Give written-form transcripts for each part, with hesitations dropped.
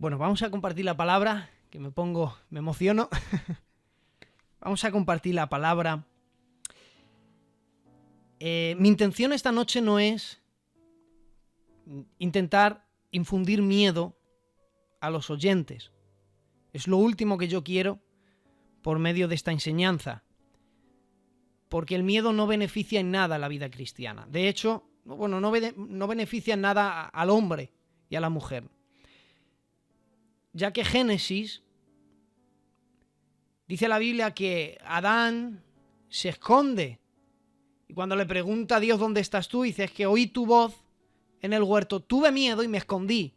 Bueno, vamos a compartir la palabra, que me emociono. Vamos a compartir la palabra. Mi intención esta noche no es intentar infundir miedo a los oyentes. Es lo último que yo quiero por medio de esta enseñanza. Porque el miedo no beneficia en nada a la vida cristiana. De hecho, no beneficia en nada al hombre y a la mujer. Ya que Génesis dice la Biblia que Adán se esconde. Y cuando le pregunta a Dios dónde estás tú, dice: es que oí tu voz en el huerto, tuve miedo y me escondí.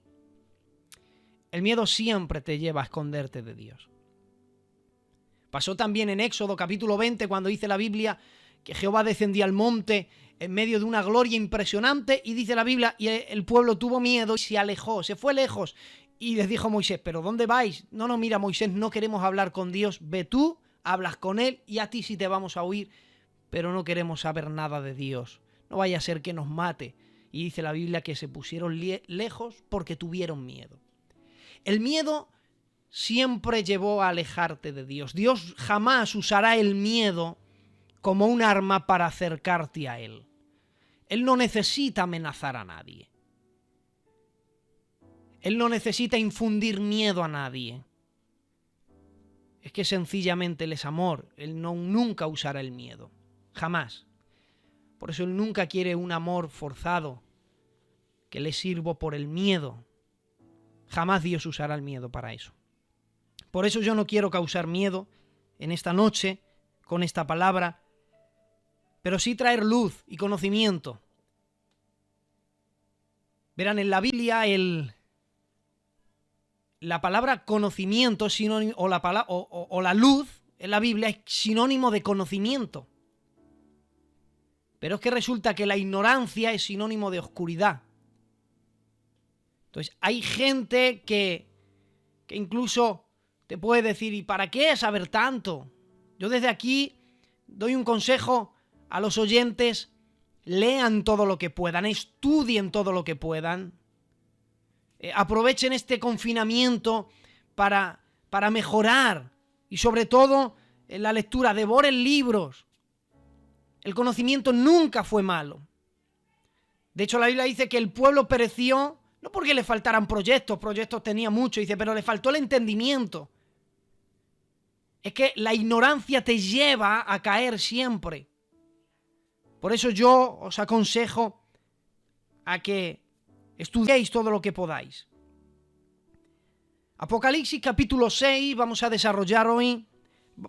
El miedo siempre te lleva a esconderte de Dios. Pasó también en Éxodo capítulo 20, cuando dice la Biblia que Jehová descendía al monte en medio de una gloria impresionante, y dice la Biblia, y el pueblo tuvo miedo y se alejó, se fue lejos. Y les dijo Moisés: ¿pero dónde vais? No, mira, Moisés, no queremos hablar con Dios. Ve tú, hablas con Él y a ti sí te vamos a oír, pero no queremos saber nada de Dios. No vaya a ser que nos mate. Y dice la Biblia que se pusieron lejos porque tuvieron miedo. El miedo siempre llevó a alejarte de Dios. Dios jamás usará el miedo como un arma para acercarte a Él. Él no necesita amenazar a nadie. Él no necesita infundir miedo a nadie. Es que sencillamente Él es amor. Él nunca usará el miedo. Jamás. Por eso Él nunca quiere un amor forzado, que le sirva por el miedo. Jamás Dios usará el miedo para eso. Por eso yo no quiero causar miedo en esta noche con esta palabra, pero sí traer luz y conocimiento. Verán, en la Biblia la palabra conocimiento es sinónimo, o la luz en la Biblia es sinónimo de conocimiento. Pero es que resulta que la ignorancia es sinónimo de oscuridad. Entonces hay gente que incluso te puede decir: ¿y para qué saber tanto? Yo desde aquí doy un consejo a los oyentes: lean todo lo que puedan, estudien todo lo que puedan, aprovechen este confinamiento para mejorar, y sobre todo en la lectura, devoren libros. El conocimiento nunca fue malo. De hecho, la Biblia dice que el pueblo pereció no porque le faltaran proyectos tenía mucho, dice, pero le faltó el entendimiento. Es que la ignorancia te lleva a caer siempre. Por eso yo os aconsejo a que estudiéis todo lo que podáis. Apocalipsis capítulo 6 vamos a desarrollar hoy.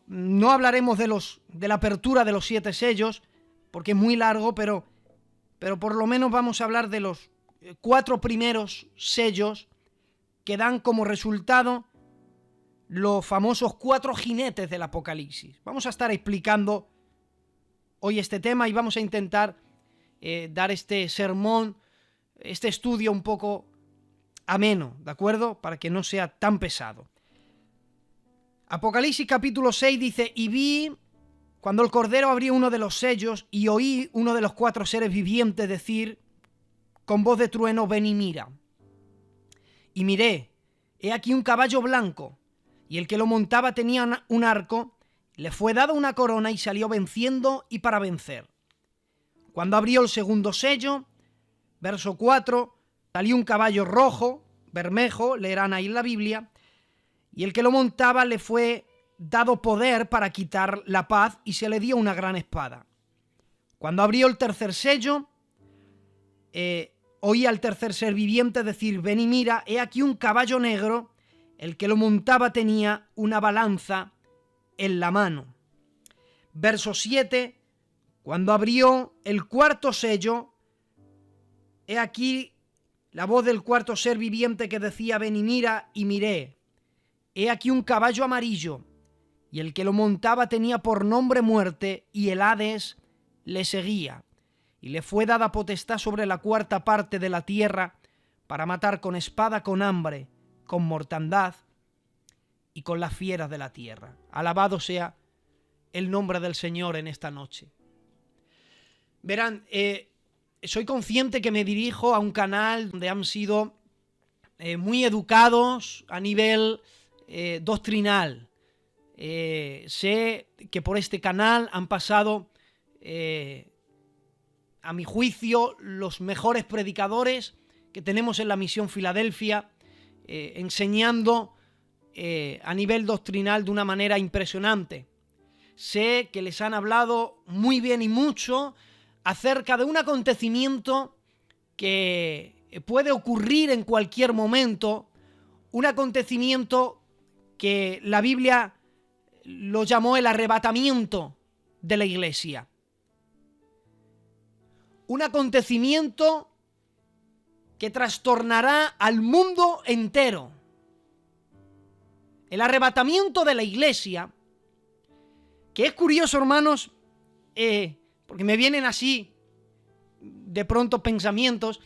No hablaremos de la apertura de los 7 sellos, porque es muy largo, pero por lo menos vamos a hablar de los 4 primeros sellos que dan como resultado los famosos 4 jinetes del Apocalipsis. Vamos a estar explicando hoy este tema y vamos a intentar dar este sermón, este estudio un poco ameno, ¿de acuerdo? Para que no sea tan pesado. Apocalipsis capítulo 6 dice: y vi cuando el Cordero abrió uno de los sellos, y oí uno de los 4 seres vivientes decir con voz de trueno: ven y mira. Y miré, he aquí un caballo blanco, y el que lo montaba tenía un arco, le fue dada una corona y salió venciendo y para vencer. Cuando abrió el segundo sello, verso 4, salió un caballo rojo, bermejo, leerán ahí en la Biblia, y el que lo montaba le fue dado poder para quitar la paz, y se le dio una gran espada. Cuando abrió el tercer sello, oí al tercer ser viviente decir: ven y mira, he aquí un caballo negro, el que lo montaba tenía una balanza en la mano. Verso 7, cuando abrió el cuarto sello, he aquí la voz del cuarto ser viviente que decía: ven y mira, y miré. He aquí un caballo amarillo, y el que lo montaba tenía por nombre Muerte, y el Hades le seguía. Y le fue dada potestad sobre la cuarta parte de la tierra, para matar con espada, con hambre, con mortandad y con las fieras de la tierra. Alabado sea el nombre del Señor en esta noche. Verán, soy consciente que me dirijo a un canal donde han sido muy educados a nivel doctrinal. Sé que por este canal han pasado, a mi juicio, los mejores predicadores que tenemos en la Misión Filadelfia, enseñando a nivel doctrinal de una manera impresionante. Sé que les han hablado muy bien y mucho acerca de un acontecimiento que puede ocurrir en cualquier momento, un acontecimiento que la Biblia lo llamó el arrebatamiento de la iglesia. Un acontecimiento que trastornará al mundo entero. El arrebatamiento de la iglesia, que es curioso, hermanos, porque me vienen así de pronto pensamientos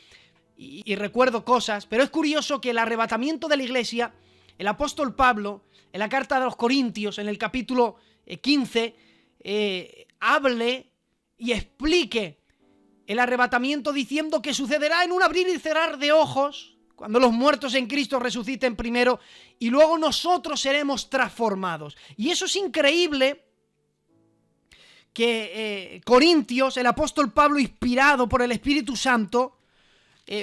y recuerdo cosas, pero es curioso que el arrebatamiento de la iglesia, el apóstol Pablo, en la carta de los Corintios, en el capítulo 15, hable y explique el arrebatamiento diciendo que sucederá en un abrir y cerrar de ojos, cuando los muertos en Cristo resuciten primero y luego nosotros seremos transformados. Y eso es increíble, que Corintios, el apóstol Pablo, inspirado por el Espíritu Santo,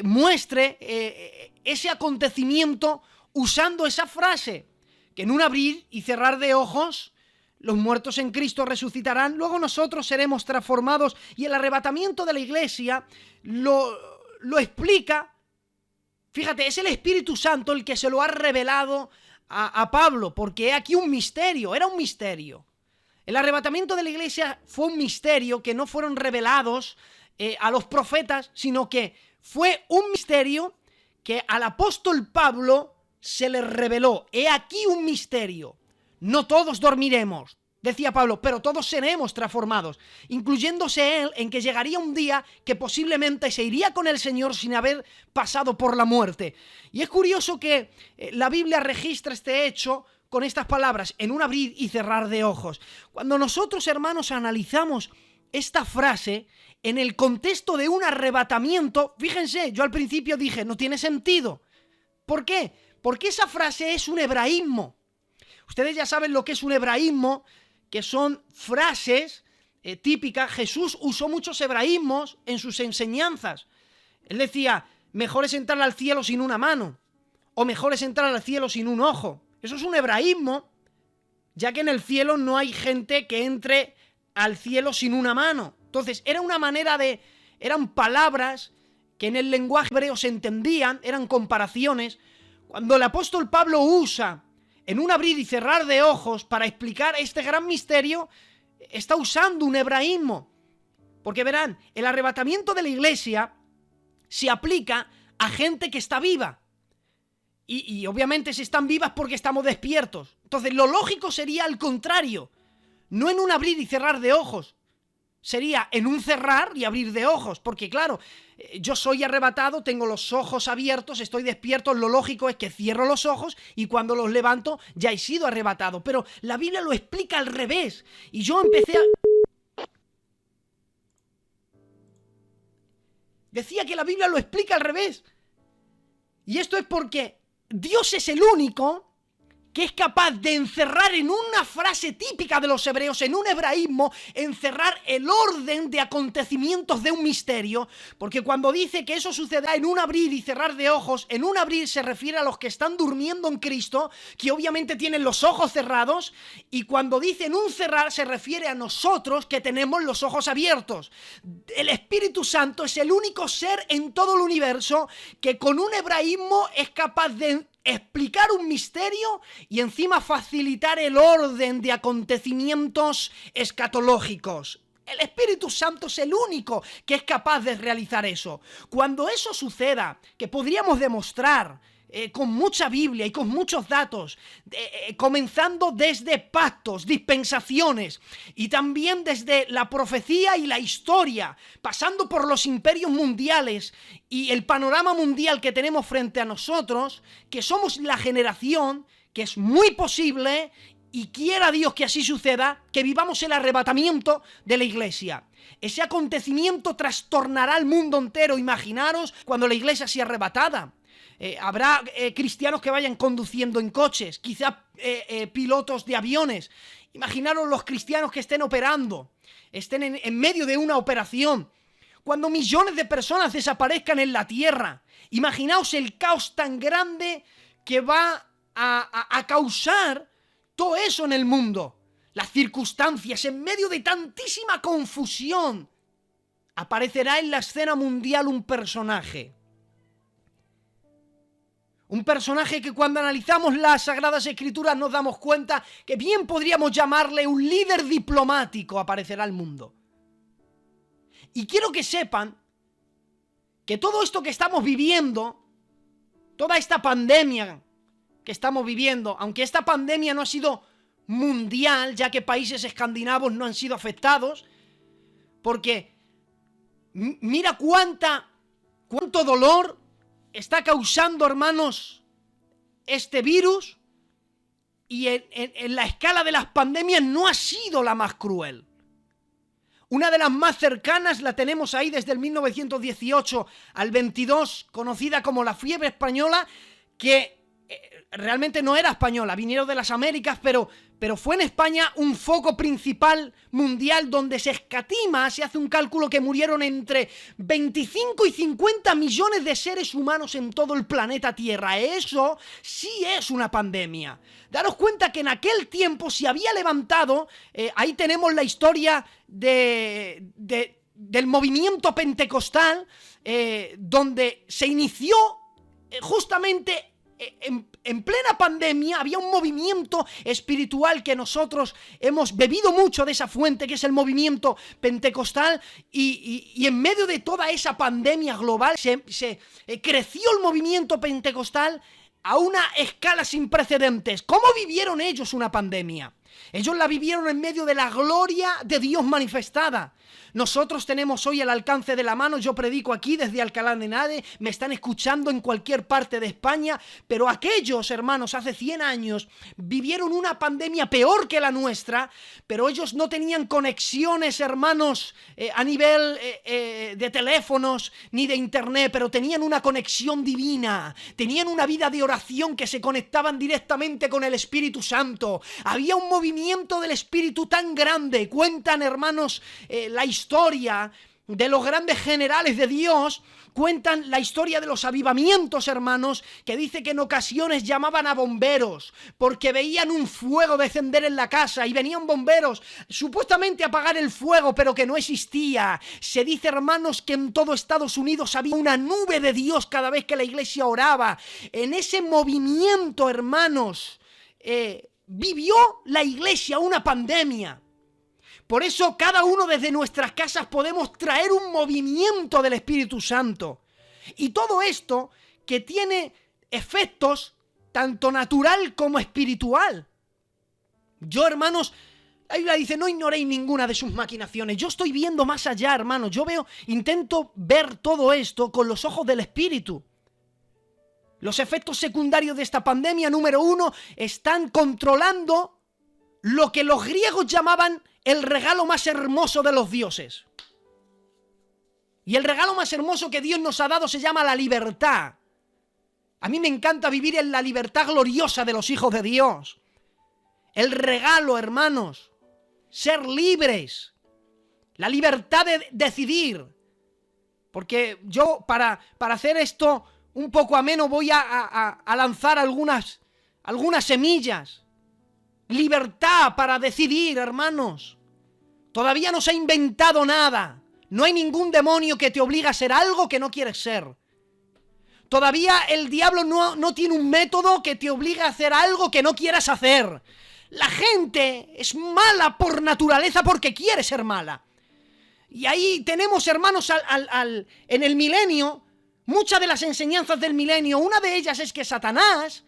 muestre ese acontecimiento usando esa frase, que en un abrir y cerrar de ojos los muertos en Cristo resucitarán, luego nosotros seremos transformados. Y el arrebatamiento de la iglesia lo explica. Fíjate, es el Espíritu Santo el que se lo ha revelado a Pablo, porque he aquí un misterio, era un misterio. El arrebatamiento de la iglesia fue un misterio que no fueron revelados a los profetas, sino que fue un misterio que al apóstol Pablo se le reveló. He aquí un misterio. No todos dormiremos, decía Pablo, pero todos seremos transformados, incluyéndose él en que llegaría un día que posiblemente se iría con el Señor sin haber pasado por la muerte. Y es curioso que la Biblia registra este hecho con estas palabras, en un abrir y cerrar de ojos. Cuando nosotros, hermanos, analizamos esta frase en el contexto de un arrebatamiento, fíjense, yo al principio dije, no tiene sentido. ¿Por qué? Porque esa frase es un hebraísmo. Ustedes ya saben lo que es un hebraísmo, que son frases típicas. Jesús usó muchos hebraísmos en sus enseñanzas. Él decía, mejor es entrar al cielo sin una mano, o mejor es entrar al cielo sin un ojo. Eso es un hebraísmo, ya que en el cielo no hay gente que entre al cielo sin una mano. Entonces, era una manera eran palabras que en el lenguaje hebreo se entendían, eran comparaciones. Cuando el apóstol Pablo usa en un abrir y cerrar de ojos para explicar este gran misterio, está usando un hebraísmo. Porque verán, el arrebatamiento de la iglesia se aplica a gente que está viva. Y obviamente si están vivas porque estamos despiertos. Entonces lo lógico sería al contrario. No en un abrir y cerrar de ojos. Sería en un cerrar y abrir de ojos. Porque claro, yo soy arrebatado, tengo los ojos abiertos, estoy despierto. Lo lógico es que cierro los ojos y cuando los levanto ya he sido arrebatado. Pero la Biblia lo explica al revés. Y yo empecé a... Decía que la Biblia lo explica al revés. Y esto es porque Dios es el único que es capaz de encerrar en una frase típica de los hebreos, en un hebraísmo, encerrar el orden de acontecimientos de un misterio, porque cuando dice que eso sucederá en un abrir y cerrar de ojos, en un abrir se refiere a los que están durmiendo en Cristo, que obviamente tienen los ojos cerrados, y cuando dice en un cerrar se refiere a nosotros que tenemos los ojos abiertos. El Espíritu Santo es el único ser en todo el universo que con un hebraísmo es capaz de explicar un misterio y encima facilitar el orden de acontecimientos escatológicos. El Espíritu Santo es el único que es capaz de realizar eso. Cuando eso suceda, que podríamos demostrar con mucha Biblia y con muchos datos, comenzando desde pactos, dispensaciones y también desde la profecía y la historia, pasando por los imperios mundiales y el panorama mundial que tenemos frente a nosotros, que somos la generación que es muy posible, y quiera Dios que así suceda, que vivamos el arrebatamiento de la iglesia. Ese acontecimiento trastornará al mundo entero. Imaginaros cuando la iglesia sea arrebatada. habrá cristianos que vayan conduciendo en coches, quizás pilotos de aviones. Imaginaros los cristianos que estén operando, estén en medio de una operación. Cuando millones de personas desaparezcan en la tierra, imaginaos el caos tan grande que va a causar todo eso en el mundo. Las circunstancias, en medio de tantísima confusión, aparecerá en la escena mundial un personaje. Un personaje que cuando analizamos las Sagradas Escrituras nos damos cuenta que bien podríamos llamarle un líder diplomático, aparecerá al mundo. Y quiero que sepan que todo esto que estamos viviendo, toda esta pandemia que estamos viviendo, aunque esta pandemia no ha sido mundial, ya que países escandinavos no han sido afectados, porque mira cuánto dolor está causando, hermanos, este virus, y en la escala de las pandemias no ha sido la más cruel. Una de las más cercanas la tenemos ahí desde el 1918 al 22, conocida como la fiebre española, que realmente no era española, vinieron de las Américas, pero fue en España un foco principal mundial donde se escatima, se hace un cálculo que murieron entre 25 y 50 millones de seres humanos en todo el planeta Tierra. Eso sí es una pandemia. Daros cuenta que en aquel tiempo se había levantado, ahí tenemos la historia del movimiento pentecostal, donde se inició justamente en plena pandemia. Había un movimiento espiritual que nosotros hemos bebido mucho de esa fuente, que es el movimiento pentecostal, y en medio de toda esa pandemia global se creció el movimiento pentecostal a una escala sin precedentes. ¿Cómo vivieron ellos una pandemia? Ellos la vivieron en medio de la gloria de Dios manifestada. Nosotros tenemos hoy al alcance de la mano, yo predico aquí desde Alcalá de Henares, me están escuchando en cualquier parte de España, pero aquellos hermanos hace 100 años vivieron una pandemia peor que la nuestra, pero ellos no tenían conexiones, hermanos, a nivel de teléfonos ni de internet, pero tenían una conexión divina, tenían una vida de oración que se conectaban directamente con el Espíritu Santo. Había un movimiento del Espíritu tan grande. Cuentan, hermanos, la historia de los grandes generales de Dios, cuentan la historia de los avivamientos, hermanos, que dice que en ocasiones llamaban a bomberos porque veían un fuego descender en la casa y venían bomberos supuestamente a apagar el fuego, pero que no existía. Se dice, hermanos, que en todo Estados Unidos había una nube de Dios cada vez que la iglesia oraba. En ese movimiento, hermanos, vivió la iglesia una pandemia. Por eso cada uno desde nuestras casas podemos traer un movimiento del Espíritu Santo. Y todo esto que tiene efectos tanto natural como espiritual. Yo, hermanos, la Biblia dice, no ignoréis ninguna de sus maquinaciones. Yo estoy viendo más allá, hermanos. Intento ver todo esto con los ojos del Espíritu. Los efectos secundarios de esta pandemia, número 1, están controlando lo que los griegos llamaban el regalo más hermoso de los dioses. Y el regalo más hermoso que Dios nos ha dado se llama la libertad. A mí me encanta vivir en la libertad gloriosa de los hijos de Dios. El regalo, hermanos, ser libres. La libertad de decidir. Porque yo, para hacer esto un poco ameno, voy a lanzar algunas semillas. Libertad para decidir, hermanos. Todavía no se ha inventado nada. No hay ningún demonio que te obligue a ser algo que no quieres ser. Todavía el diablo no tiene un método que te obligue a hacer algo que no quieras hacer. La gente es mala por naturaleza porque quiere ser mala. Y ahí tenemos, hermanos, en el milenio, muchas de las enseñanzas del milenio. Una de ellas es que Satanás,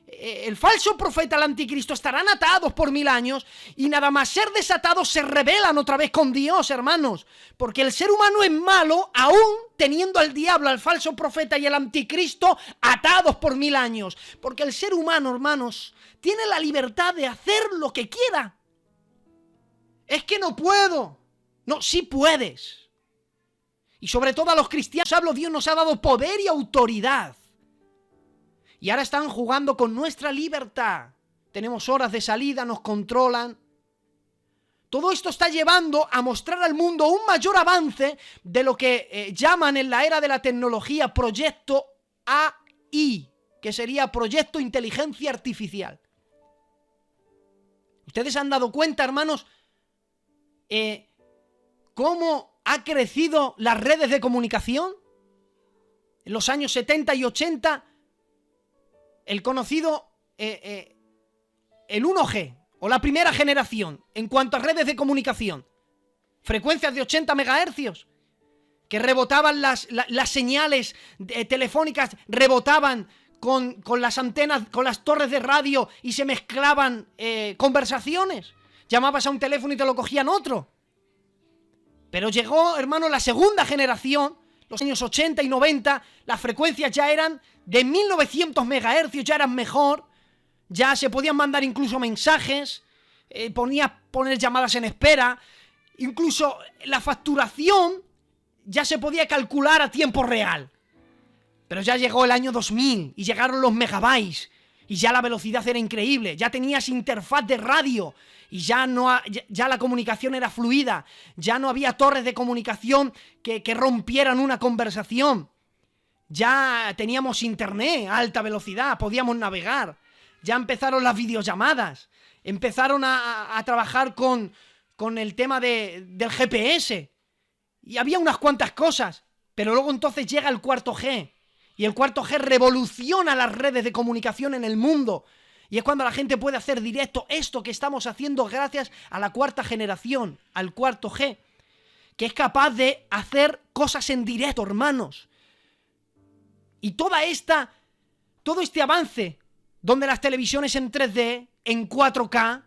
el falso profeta, el anticristo, estarán atados por 1000 años y nada más ser desatados se rebelan otra vez con Dios, hermanos, porque el ser humano es malo aún teniendo al diablo, al falso profeta y el anticristo atados por 1000 años, porque el ser humano, hermanos, tiene la libertad de hacer lo que quiera. Es que no puedo. No, sí puedes. Y sobre todo a los cristianos hablo, Dios nos ha dado poder y autoridad. Y ahora están jugando con nuestra libertad. Tenemos horas de salida, nos controlan. Todo esto está llevando a mostrar al mundo un mayor avance de lo que llaman en la era de la tecnología proyecto AI, que sería Proyecto Inteligencia Artificial. ¿Ustedes se han dado cuenta, hermanos, cómo ha crecido las redes de comunicación? En los años 70 y 80, el conocido el 1G, o la primera generación, en cuanto a redes de comunicación. Frecuencias de 80 MHz, que rebotaban las señales telefónicas, rebotaban con las antenas, con las torres de radio y se mezclaban conversaciones. Llamabas a un teléfono y te lo cogían otro. Pero llegó, hermano, la segunda generación, los años 80 y 90, las frecuencias ya eran de 1900 MHz, ya eran mejor, ya se podían mandar incluso mensajes, poner llamadas en espera, incluso la facturación ya se podía calcular a tiempo real. Pero ya llegó el año 2000 y llegaron los megabytes y ya la velocidad era increíble, ya tenías interfaz de radio y ya la comunicación era fluida, ya no había torres de comunicación que rompieran una conversación, ya teníamos internet a alta velocidad, podíamos navegar, ya empezaron las videollamadas, empezaron a trabajar con el tema del GPS y había unas cuantas cosas, pero luego entonces llega el 4G. Y el 4G revoluciona las redes de comunicación en el mundo. Y es cuando la gente puede hacer directo esto que estamos haciendo gracias a la cuarta generación, al 4G, que es capaz de hacer cosas en directo, hermanos. Y todo este avance, donde las televisiones en 3D, en 4K,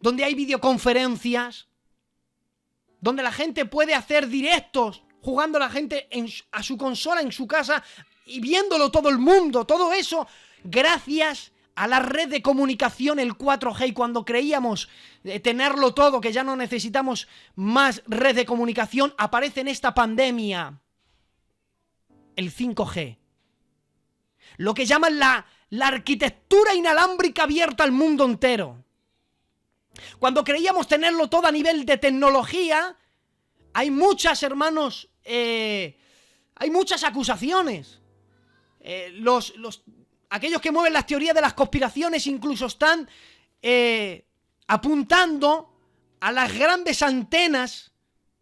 donde hay videoconferencias, donde la gente puede hacer directos, jugando la gente a su consola en su casa y viéndolo todo el mundo, todo eso gracias a la red de comunicación, el 4G. Y cuando creíamos tenerlo todo, que ya no necesitamos más red de comunicación, aparece en esta pandemia el 5G, lo que llaman la arquitectura inalámbrica abierta al mundo entero. Cuando creíamos tenerlo todo a nivel de tecnología, hay muchas, hermanos, hay muchas acusaciones. Aquellos que mueven las teorías de las conspiraciones incluso están apuntando a las grandes antenas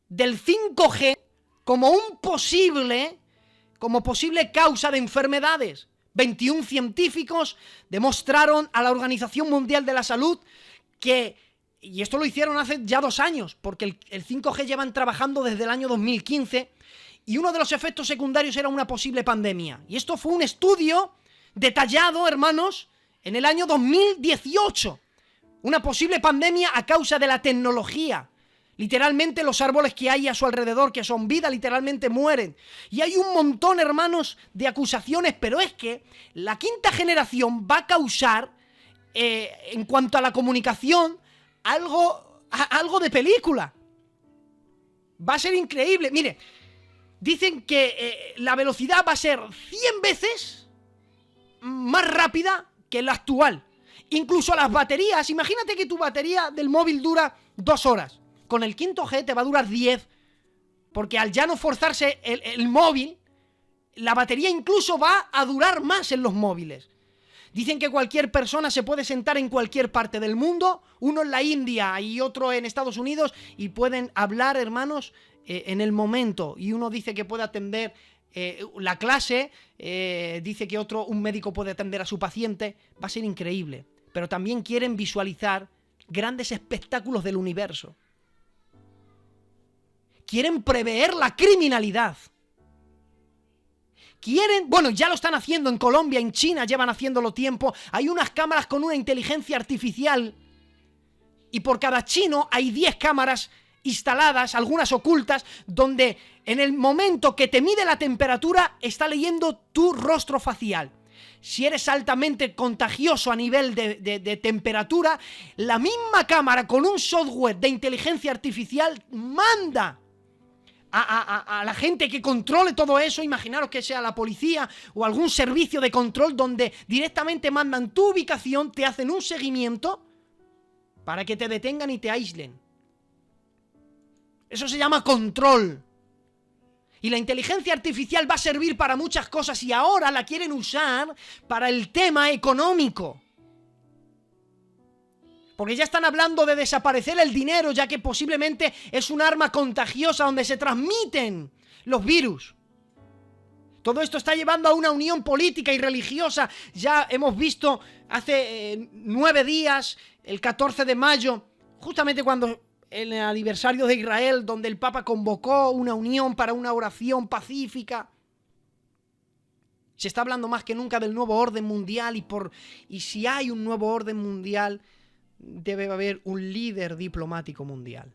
del 5G como posible causa de enfermedades. 21 científicos demostraron a la Organización Mundial de la Salud que, y esto lo hicieron hace ya 2 años, porque el 5G llevan trabajando desde el año 2015, y uno de los efectos secundarios era una posible pandemia. Y esto fue un estudio detallado, hermanos, en el año 2018. Una posible pandemia a causa de la tecnología. Literalmente los árboles que hay a su alrededor, que son vida, literalmente mueren. Y hay un montón, hermanos, de acusaciones, pero es que la quinta generación va a causar, en cuanto a la comunicación, algo de película. Va a ser increíble. Mire, dicen que la velocidad va a ser 100 veces más rápida que la actual. Incluso las baterías, imagínate que tu batería del móvil dura 2 horas. Con el 5G te va a durar 10, porque al ya no forzarse el móvil, la batería incluso va a durar más en los móviles. Dicen que cualquier persona se puede sentar en cualquier parte del mundo, uno en la India y otro en Estados Unidos, y pueden hablar, hermanos, en el momento. Y uno dice que puede atender la clase, dice que un médico puede atender a su paciente. Va a ser increíble. Pero también quieren visualizar grandes espectáculos del universo. Quieren prever la criminalidad. Bueno, ya lo están haciendo en Colombia, en China, llevan haciéndolo tiempo. Hay unas cámaras con una inteligencia artificial y por cada chino hay 10 cámaras instaladas, algunas ocultas, donde en el momento que te mide la temperatura está leyendo tu rostro facial. Si eres altamente contagioso a nivel de temperatura, la misma cámara con un software de inteligencia artificial manda a la gente que controle todo eso. Imaginaros que sea la policía o algún servicio de control donde directamente mandan tu ubicación, te hacen un seguimiento para que te detengan y te aíslen. Eso se llama control. Y la inteligencia artificial va a servir para muchas cosas y ahora la quieren usar para el tema económico. Porque ya están hablando de desaparecer el dinero, ya que posiblemente es un arma contagiosa donde se transmiten los virus. Todo esto está llevando a una unión política y religiosa. Ya hemos visto hace 9 días, el 14 de mayo, justamente cuando en el aniversario de Israel, donde el Papa convocó una unión para una oración pacífica. Se está hablando más que nunca del nuevo orden mundial y si hay un nuevo orden mundial, debe haber un líder diplomático mundial.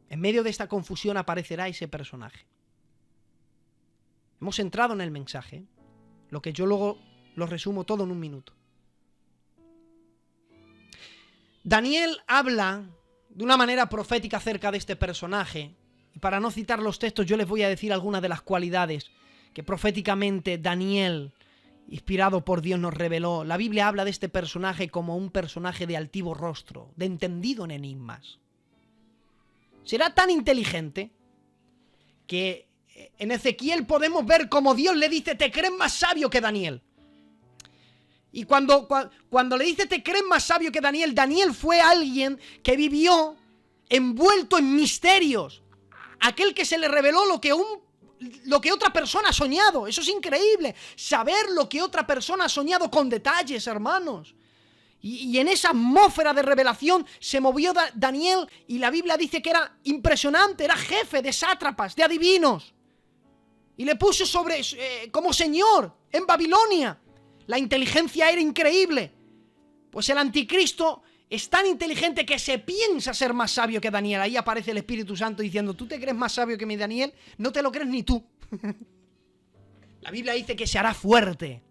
En medio de esta confusión aparecerá ese personaje. Hemos entrado en el mensaje, lo que yo luego lo resumo todo en un minuto. Daniel habla de una manera profética acerca de este personaje, y para no citar los textos yo les voy a decir algunas de las cualidades que proféticamente Daniel, inspirado por Dios, nos reveló. La Biblia habla de este personaje como un personaje de altivo rostro, de entendido en enigmas. Será tan inteligente que en Ezequiel podemos ver como Dios le dice: te crees más sabio que Daniel. Y cuando le dice te crees más sabio que Daniel, Daniel fue alguien que vivió envuelto en misterios. Aquel que se le reveló lo que otra persona ha soñado. Eso es increíble. Saber lo que otra persona ha soñado con detalles, hermanos. Y en esa atmósfera de revelación se movió Daniel, y la Biblia dice que era impresionante, era jefe de sátrapas, de adivinos. Y le puso como señor en Babilonia. La inteligencia era increíble. Pues el anticristo es tan inteligente que se piensa ser más sabio que Daniel. Ahí aparece el Espíritu Santo diciendo: ¿tú te crees más sabio que mi Daniel? No te lo crees ni tú. La Biblia dice que se hará fuerte.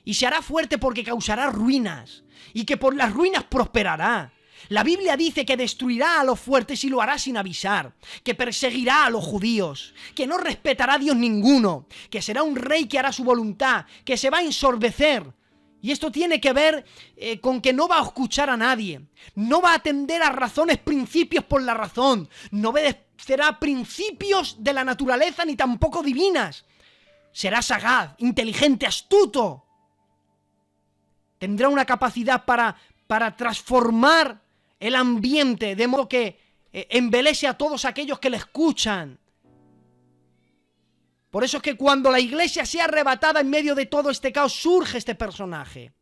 Y se hará fuerte porque causará ruinas. Y que por las ruinas prosperará. La Biblia dice que destruirá a los fuertes y lo hará sin avisar, que perseguirá a los judíos, que no respetará a Dios ninguno, que será un rey que hará su voluntad, que se va a ensordecer. Y esto tiene que ver con que no va a escuchar a nadie, no va a atender a razones, principios por la razón, no obedecerá principios de la naturaleza ni tampoco divinas. Será sagaz, inteligente, astuto. Tendrá una capacidad para transformar el ambiente, de modo que embelece a todos aquellos que le escuchan. Por eso es que cuando la iglesia sea arrebatada en medio de todo este caos, surge este personaje.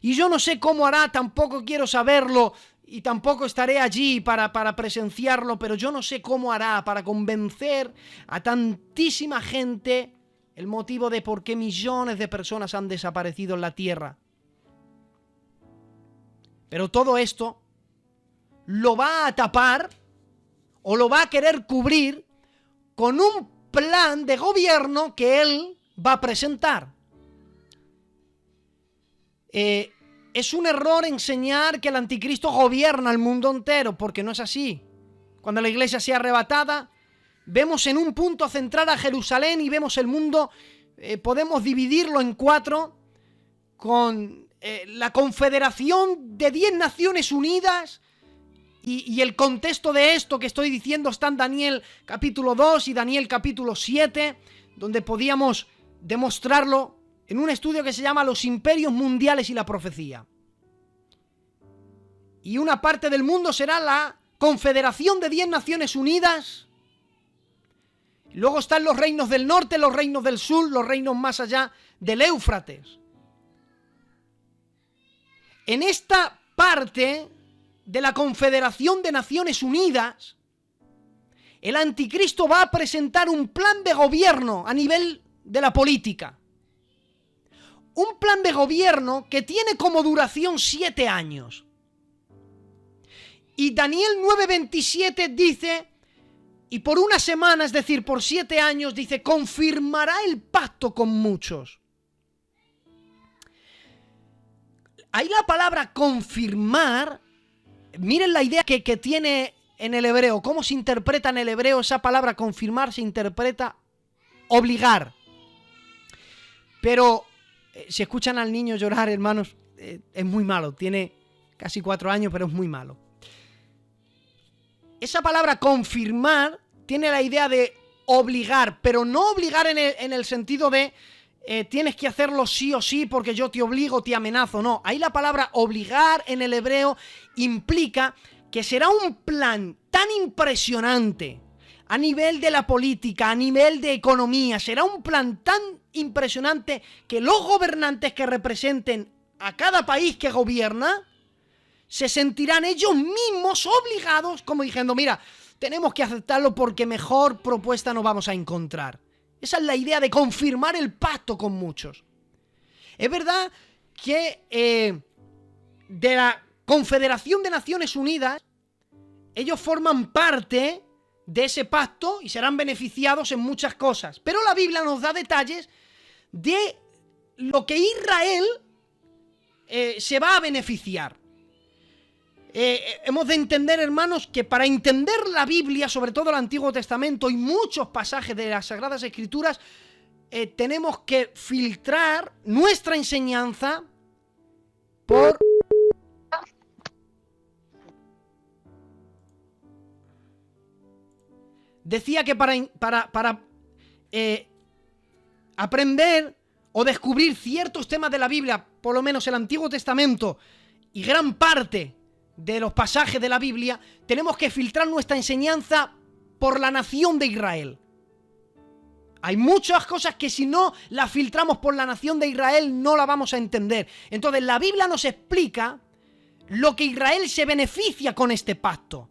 Y yo no sé cómo hará, tampoco quiero saberlo, y tampoco estaré allí para presenciarlo, pero yo no sé cómo hará para convencer a tantísima gente el motivo de por qué millones de personas han desaparecido en la tierra. Pero todo esto lo va a tapar o lo va a querer cubrir con un plan de gobierno que él va a presentar. Es un error enseñar que el anticristo gobierna el mundo entero, porque no es así. Cuando la iglesia sea arrebatada, vemos en un punto central a Jerusalén y vemos el mundo, podemos dividirlo en 4 con la confederación de 10 Naciones Unidas, y el contexto de esto que estoy diciendo está en Daniel capítulo 2 y Daniel capítulo 7, donde podíamos demostrarlo en un estudio que se llama Los imperios mundiales y la profecía. Y una parte del mundo será la confederación de 10 Naciones Unidas. Luego están los reinos del norte, los reinos del sur, los reinos más allá del Éufrates. En esta parte de la Confederación de Naciones Unidas, el anticristo va a presentar un plan de gobierno a nivel de la política. Un plan de gobierno que tiene como duración 7 años. Y Daniel 9:27 dice, y por una semana, es decir, por 7 años, dice, confirmará el pacto con muchos. Ahí la palabra confirmar, miren la idea que tiene en el hebreo, cómo se interpreta en el hebreo esa palabra confirmar, se interpreta obligar. Pero si escuchan al niño llorar, hermanos, es muy malo. Tiene casi 4 años, pero es muy malo. Esa palabra confirmar tiene la idea de obligar, pero no obligar en el sentido de tienes que hacerlo sí o sí porque yo te obligo, te amenazo. No, ahí la palabra obligar en el hebreo implica que será un plan tan impresionante a nivel de la política, a nivel de economía, será un plan tan impresionante que los gobernantes que representen a cada país que gobierna se sentirán ellos mismos obligados, como diciendo, mira, tenemos que aceptarlo porque mejor propuesta no vamos a encontrar. Esa es la idea de confirmar el pacto con muchos. Es verdad que de la Confederación de Naciones Unidas, ellos forman parte de ese pacto y serán beneficiados en muchas cosas. Pero la Biblia nos da detalles de lo que Israel se va a beneficiar. Hemos de entender, hermanos, que para entender la Biblia, sobre todo el Antiguo Testamento y muchos pasajes de las Sagradas Escrituras, tenemos que filtrar nuestra enseñanza por... Decía que para aprender o descubrir ciertos temas de la Biblia, por lo menos el Antiguo Testamento y gran parte de los pasajes de la Biblia, tenemos que filtrar nuestra enseñanza por la nación de Israel. Hay muchas cosas que si no las filtramos por la nación de Israel no la vamos a entender. Entonces la Biblia nos explica lo que Israel se beneficia con este pacto.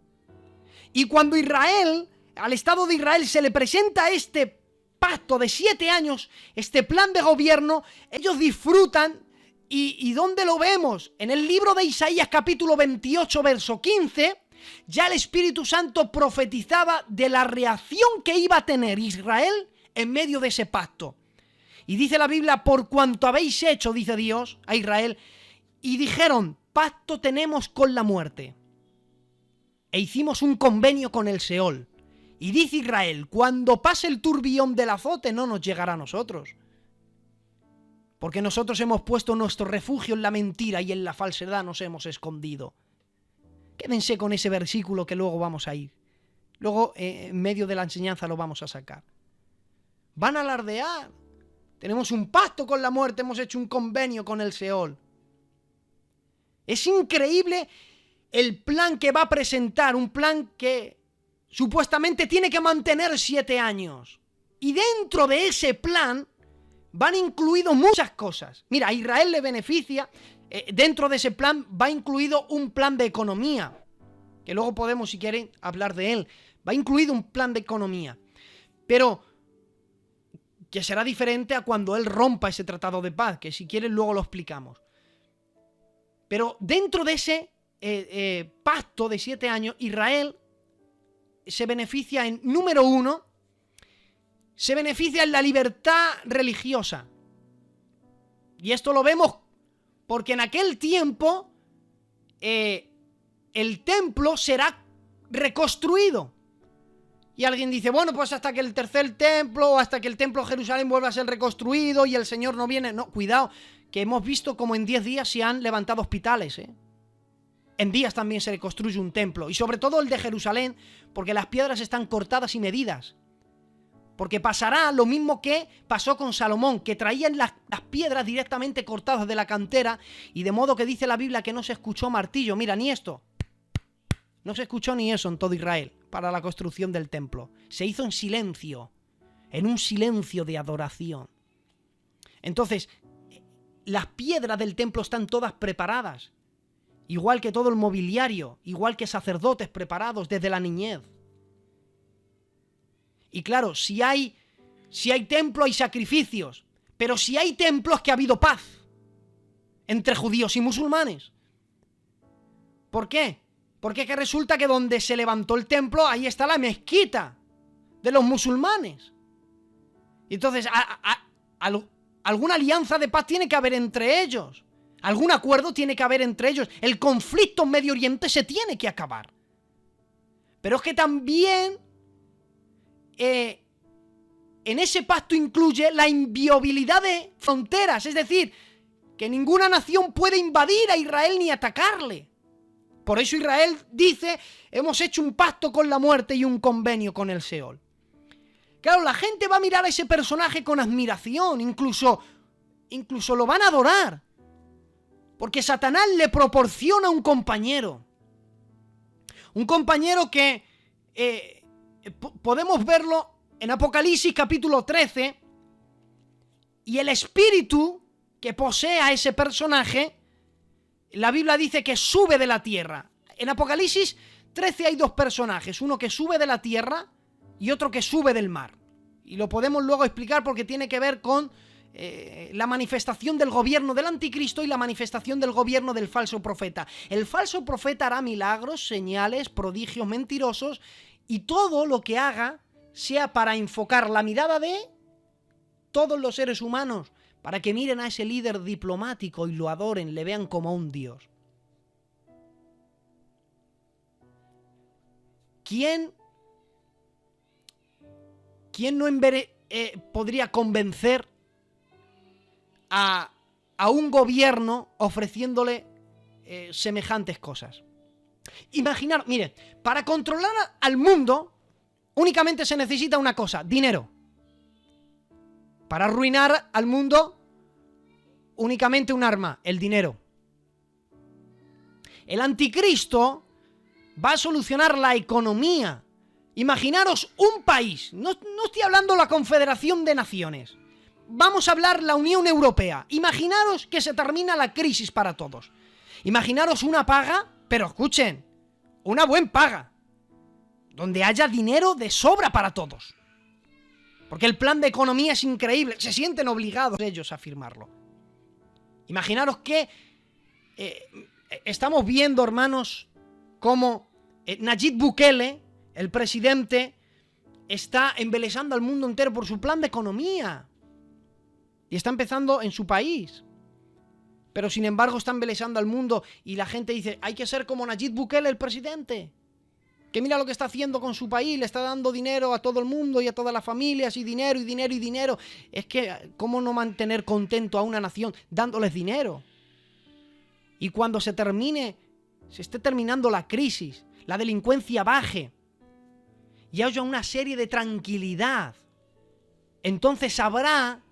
Y cuando al Estado de Israel se le presenta este pacto de 7 años, este plan de gobierno, ellos disfrutan. ¿Y dónde lo vemos? En el libro de Isaías capítulo 28 verso 15, ya el Espíritu Santo profetizaba de la reacción que iba a tener Israel en medio de ese pacto. Y dice la Biblia, por cuanto habéis hecho, dice Dios a Israel, y dijeron, pacto tenemos con la muerte, e hicimos un convenio con el Seol. Y dice Israel, cuando pase el turbión del azote no nos llegará a nosotros. Porque nosotros hemos puesto nuestro refugio en la mentira y en la falsedad nos hemos escondido. Quédense con ese versículo que luego vamos a ir. Luego, en medio de la enseñanza lo vamos a sacar. Van a alardear. Tenemos un pacto con la muerte, hemos hecho un convenio con el Seol. Es increíble el plan que va a presentar, un plan que supuestamente tiene que mantener 7 años. Y dentro de ese plan van incluido muchas cosas. Mira, a Israel le beneficia, dentro de ese plan va incluido un plan de economía, que luego podemos, si quieren, hablar de él. Va incluido un plan de economía, pero que será diferente a cuando él rompa ese tratado de paz, que si quieren luego lo explicamos. Pero dentro de ese pacto de 7 años, Israel se beneficia en, número 1, se beneficia en la libertad religiosa. Y esto lo vemos porque en aquel tiempo el templo será reconstruido. Y alguien dice, bueno, pues hasta que el tercer templo, o hasta que el templo de Jerusalén vuelva a ser reconstruido y el Señor no viene. No, cuidado, que hemos visto como en 10 días se han levantado hospitales, En días también se reconstruye un templo. Y sobre todo el de Jerusalén, porque las piedras están cortadas y medidas. Porque pasará lo mismo que pasó con Salomón, que traían las piedras directamente cortadas de la cantera, y de modo que dice la Biblia que no se escuchó martillo. Mira, ni esto. No se escuchó ni eso en todo Israel para la construcción del templo. Se hizo en silencio, en un silencio de adoración. Entonces, las piedras del templo están todas preparadas, igual que todo el mobiliario, igual que sacerdotes preparados desde la niñez. Y claro, si hay templo hay sacrificios, pero si hay templo es que ha habido paz entre judíos y musulmanes. ¿Por qué? Porque que resulta que donde se levantó el templo, ahí está la mezquita de los musulmanes. Y entonces, alguna alianza de paz tiene que haber entre ellos. Algún acuerdo tiene que haber entre ellos. El conflicto en Medio Oriente se tiene que acabar. Pero es que también en ese pacto incluye la inviolabilidad de fronteras, es decir, que ninguna nación puede invadir a Israel ni atacarle. Por eso Israel dice, hemos hecho un pacto con la muerte y un convenio con el Seol. Claro, la gente va a mirar a ese personaje con admiración, incluso lo van a adorar. Porque Satanás le proporciona un compañero. Un compañero que podemos verlo en Apocalipsis capítulo 13. Y el espíritu que posee a ese personaje, la Biblia dice que sube de la tierra. En Apocalipsis 13 hay dos personajes, uno que sube de la tierra y otro que sube del mar. Y lo podemos luego explicar porque tiene que ver con la manifestación del gobierno del anticristo y la manifestación del gobierno del falso profeta. El falso profeta hará milagros, señales, prodigios mentirosos y todo lo que haga sea para enfocar la mirada de todos los seres humanos, para que miren a ese líder diplomático y lo adoren, le vean como un dios. ¿Quién no podría convencer a un gobierno ofreciéndole semejantes cosas? Imaginar, mire, para controlar al mundo únicamente se necesita una cosa, dinero. Para arruinar al mundo, únicamente un arma, el dinero. El anticristo va a solucionar la economía. Imaginaros un país, no estoy hablando de la Confederación de Naciones, vamos a hablar la Unión Europea. Imaginaros que se termina la crisis para todos. Imaginaros una paga, pero escuchen, una buena paga, donde haya dinero de sobra para todos. Porque el plan de economía es increíble, se sienten obligados ellos a firmarlo. Imaginaros que estamos viendo, hermanos, cómo Nayib Bukele, el presidente, está embelesando al mundo entero por su plan de economía. Y está empezando en su país. Pero sin embargo está embelesando al mundo y la gente dice, hay que ser como Nayib Bukele, el presidente. Que mira lo que está haciendo con su país, le está dando dinero a todo el mundo y a todas las familias y dinero y dinero y dinero. Es que, ¿cómo no mantener contento a una nación dándoles dinero? Y cuando se esté terminando la crisis, la delincuencia baje y haya una serie de tranquilidad, entonces habrá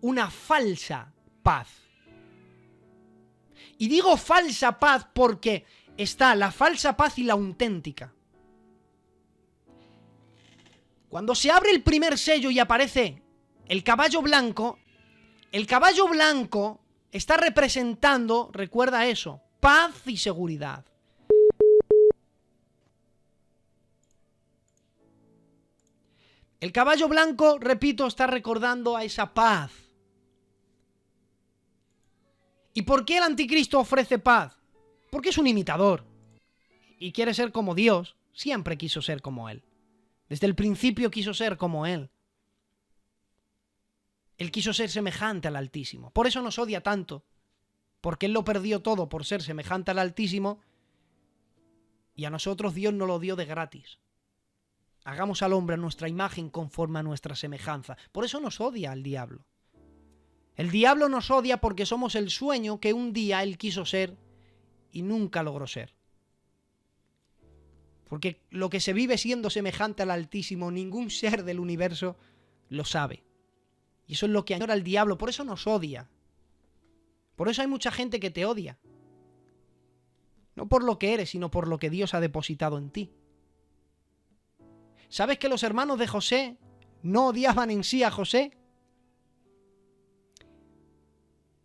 una falsa paz. Y digo falsa paz porque está la falsa paz y la auténtica. Cuando se abre el primer sello y aparece el caballo blanco está representando, recuerda eso, paz y seguridad. El caballo blanco, repito, está recordando a esa paz. ¿Y por qué el anticristo ofrece paz? Porque es un imitador y quiere ser como Dios. Siempre quiso ser como Él. Desde el principio quiso ser como Él. Él quiso ser semejante al Altísimo. Por eso nos odia tanto. Porque Él lo perdió todo por ser semejante al Altísimo. Y a nosotros Dios nos lo dio de gratis. Hagamos al hombre a nuestra imagen conforme a nuestra semejanza. Por eso nos odia el diablo. El diablo nos odia porque somos el sueño que un día Él quiso ser y nunca logró ser. Porque lo que se vive siendo semejante al Altísimo, ningún ser del universo lo sabe. Y eso es lo que añora el diablo, por eso nos odia. Por eso hay mucha gente que te odia. No por lo que eres, sino por lo que Dios ha depositado en ti. ¿Sabes que los hermanos de José no odiaban en sí a José?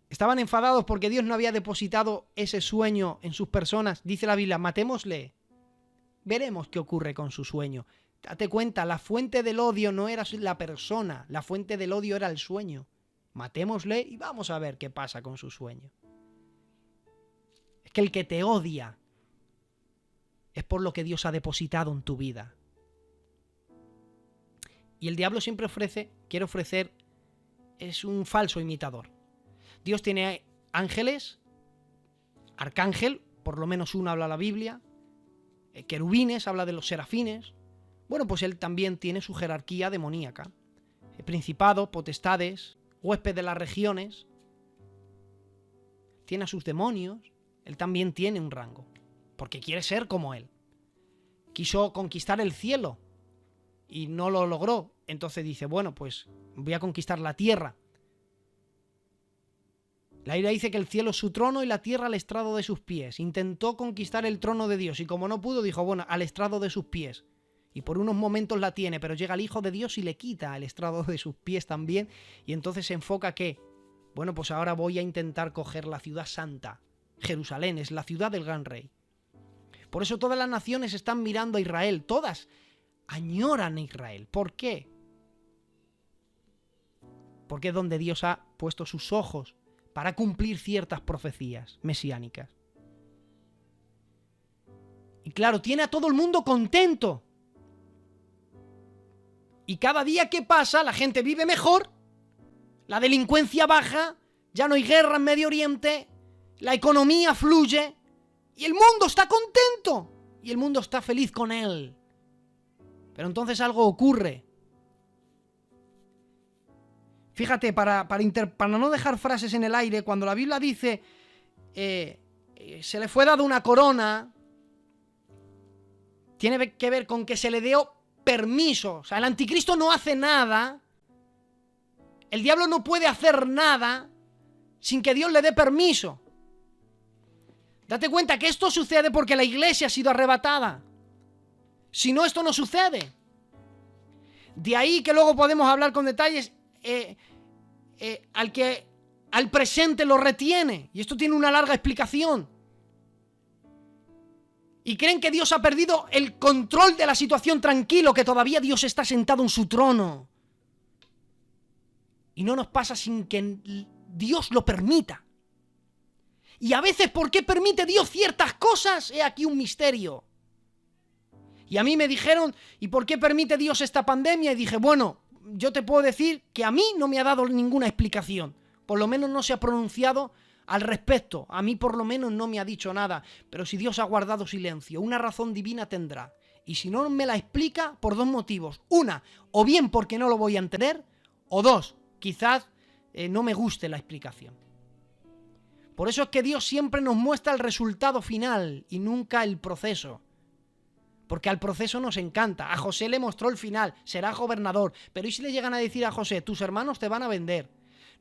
Estaban enfadados porque Dios no había depositado ese sueño en sus personas. Dice la Biblia, matémosle. Veremos qué ocurre con su sueño. Date cuenta, la fuente del odio no era la persona, la fuente del odio era el sueño. Matémosle y vamos a ver qué pasa con su sueño. Es que el que te odia es por lo que Dios ha depositado en tu vida. Y el diablo siempre quiere ofrecer, es un falso imitador. Dios tiene ángeles, arcángel, por lo menos uno habla la Biblia, querubines, habla de los serafines. Bueno, pues él también tiene su jerarquía demoníaca. Principados, potestades, huésped de las regiones. Tiene a sus demonios. Él también tiene un rango, porque quiere ser como él. Quiso conquistar el cielo y no lo logró. Entonces dice, bueno, pues voy a conquistar la tierra. La Biblia dice que el cielo es su trono y la tierra al estrado de sus pies. Intentó conquistar el trono de Dios y como no pudo, dijo, bueno, al estrado de sus pies. Y por unos momentos la tiene, pero llega el Hijo de Dios y le quita el estrado de sus pies también. Y entonces se enfoca que, bueno, pues ahora voy a intentar coger la ciudad santa. Jerusalén es la ciudad del gran rey. Por eso todas las naciones están mirando a Israel, todas añoran a Israel. ¿Por qué? Porque es donde Dios ha puesto sus ojos para cumplir ciertas profecías mesiánicas. Y claro, tiene a todo el mundo contento. Y cada día que pasa, la gente vive mejor, la delincuencia baja, ya no hay guerra en Medio Oriente, la economía fluye, y el mundo está contento, y el mundo está feliz con él. Pero entonces algo ocurre. Fíjate, para no dejar frases en el aire, cuando la Biblia dice se le fue dada una corona, tiene que ver con que se le dio permiso. O sea, el anticristo no hace nada, el diablo no puede hacer nada sin que Dios le dé permiso. Date cuenta que esto sucede porque la iglesia ha sido arrebatada. Si no, esto no sucede. De ahí que luego podemos hablar con detalles. Al presente lo retiene. Y esto tiene una larga explicación. Y creen que Dios ha perdido el control de la situación. Tranquilo, que todavía Dios está sentado en su trono. Y no nos pasa sin que Dios lo permita. Y a veces, ¿por qué permite Dios ciertas cosas? He aquí un misterio. Y a mí me dijeron, ¿y por qué permite Dios esta pandemia? Y dije, bueno, yo te puedo decir que a mí no me ha dado ninguna explicación. Por lo menos no se ha pronunciado al respecto. A mí por lo menos no me ha dicho nada. Pero si Dios ha guardado silencio, una razón divina tendrá. Y si no me la explica, por dos motivos. Una, o bien porque no lo voy a entender, o dos, quizás no me guste la explicación. Por eso es que Dios siempre nos muestra el resultado final y nunca el proceso. Porque al proceso nos encanta. A José le mostró el final, será gobernador. Pero ¿y si le llegan a decir a José, tus hermanos te van a vender?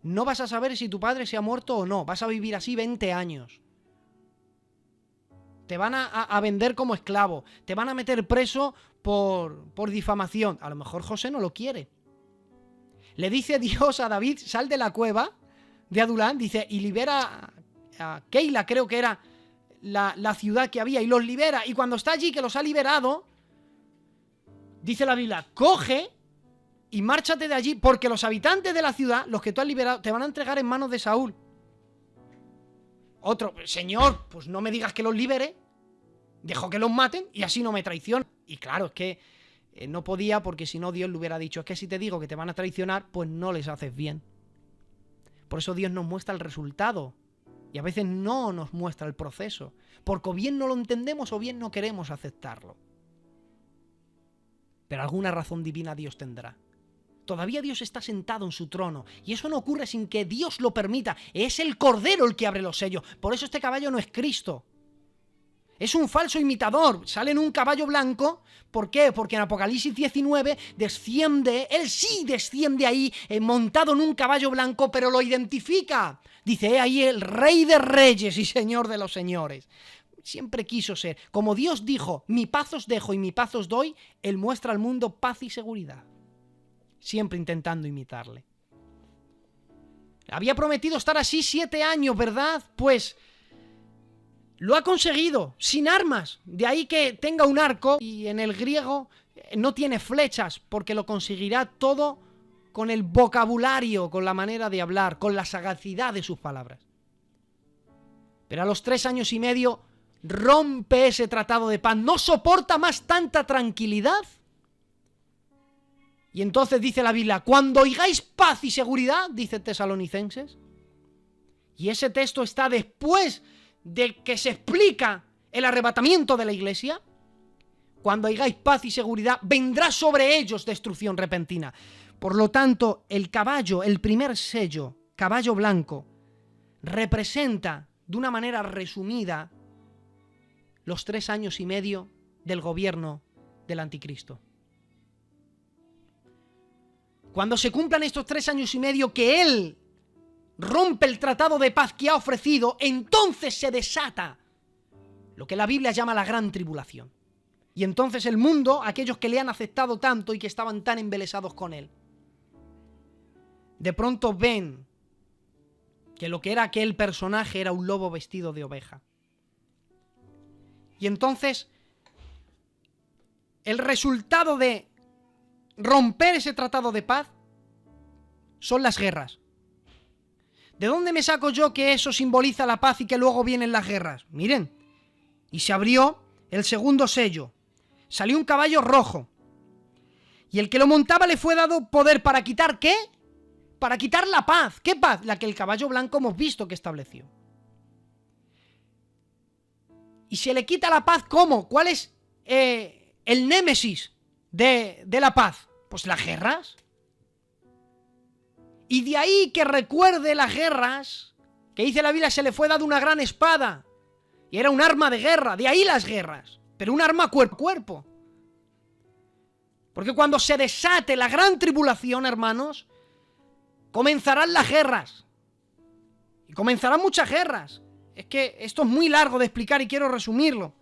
No vas a saber si tu padre se ha muerto o no. Vas a vivir así 20 años. Te van a vender como esclavo. Te van a meter preso por difamación. A lo mejor José no lo quiere. Le dice Dios a David, sal de la cueva de Adulán, dice, y libera a Keila, creo que era la ciudad que había, y los libera. Y cuando está allí, que los ha liberado, dice la Biblia, coge y márchate de allí, porque los habitantes de la ciudad, los que tú has liberado, te van a entregar en manos de Saúl. Otro, Señor, pues no me digas que los libere, dejo que los maten y así no me traicionan. Y claro, es que no podía, porque si no Dios le hubiera dicho, es que si te digo que te van a traicionar, pues no les haces bien. Por eso Dios nos muestra el resultado. Y a veces no nos muestra el proceso. Porque o bien no lo entendemos o bien no queremos aceptarlo. Pero alguna razón divina Dios tendrá. Todavía Dios está sentado en su trono. Y eso no ocurre sin que Dios lo permita. Es el Cordero el que abre los sellos. Por eso este caballo no es Cristo. Es un falso imitador. Sale en un caballo blanco. ¿Por qué? Porque en Apocalipsis 19 desciende, él sí desciende ahí, montado en un caballo blanco, pero lo identifica. Dice, ahí el Rey de Reyes y Señor de los Señores. Siempre quiso ser. Como Dios dijo, mi paz os dejo y mi paz os doy, él muestra al mundo paz y seguridad. Siempre intentando imitarle. Había prometido estar así 7 años, ¿verdad? Pues lo ha conseguido, sin armas. De ahí que tenga un arco y en el griego no tiene flechas, porque lo conseguirá todo con el vocabulario, con la manera de hablar, con la sagacidad de sus palabras. Pero a los 3 años y medio rompe ese tratado de paz, no soporta más tanta tranquilidad. Y entonces dice la Biblia, cuando oigáis paz y seguridad, dice Tesalonicenses, y ese texto está después de que se explica el arrebatamiento de la iglesia, cuando hagáis paz y seguridad, vendrá sobre ellos destrucción repentina. Por lo tanto, el caballo, el primer sello, caballo blanco, representa de una manera resumida los 3 años y medio del gobierno del anticristo. Cuando se cumplan estos 3 años y medio que él rompe el tratado de paz que ha ofrecido, entonces se desata lo que la Biblia llama la gran tribulación. Y entonces el mundo, aquellos que le han aceptado tanto y que estaban tan embelesados con él, de pronto ven que lo que era aquel personaje era un lobo vestido de oveja. Y entonces el resultado de romper ese tratado de paz son las guerras. ¿De dónde me saco yo que eso simboliza la paz y que luego vienen las guerras? Miren, y se abrió el segundo sello. Salió un caballo rojo. Y el que lo montaba le fue dado poder para quitar ¿qué? Para quitar la paz. ¿Qué paz? La que el caballo blanco hemos visto que estableció. Y se le quita la paz, ¿cómo? ¿Cuál es el némesis de la paz? Pues las guerras. Y de ahí que recuerde las guerras, que dice la Biblia, se le fue dado una gran espada. Y era un arma de guerra, de ahí las guerras. Pero un arma cuerpo a cuerpo. Porque cuando se desate la gran tribulación, hermanos, comenzarán las guerras. Y comenzarán muchas guerras. Es que esto es muy largo de explicar y quiero resumirlo.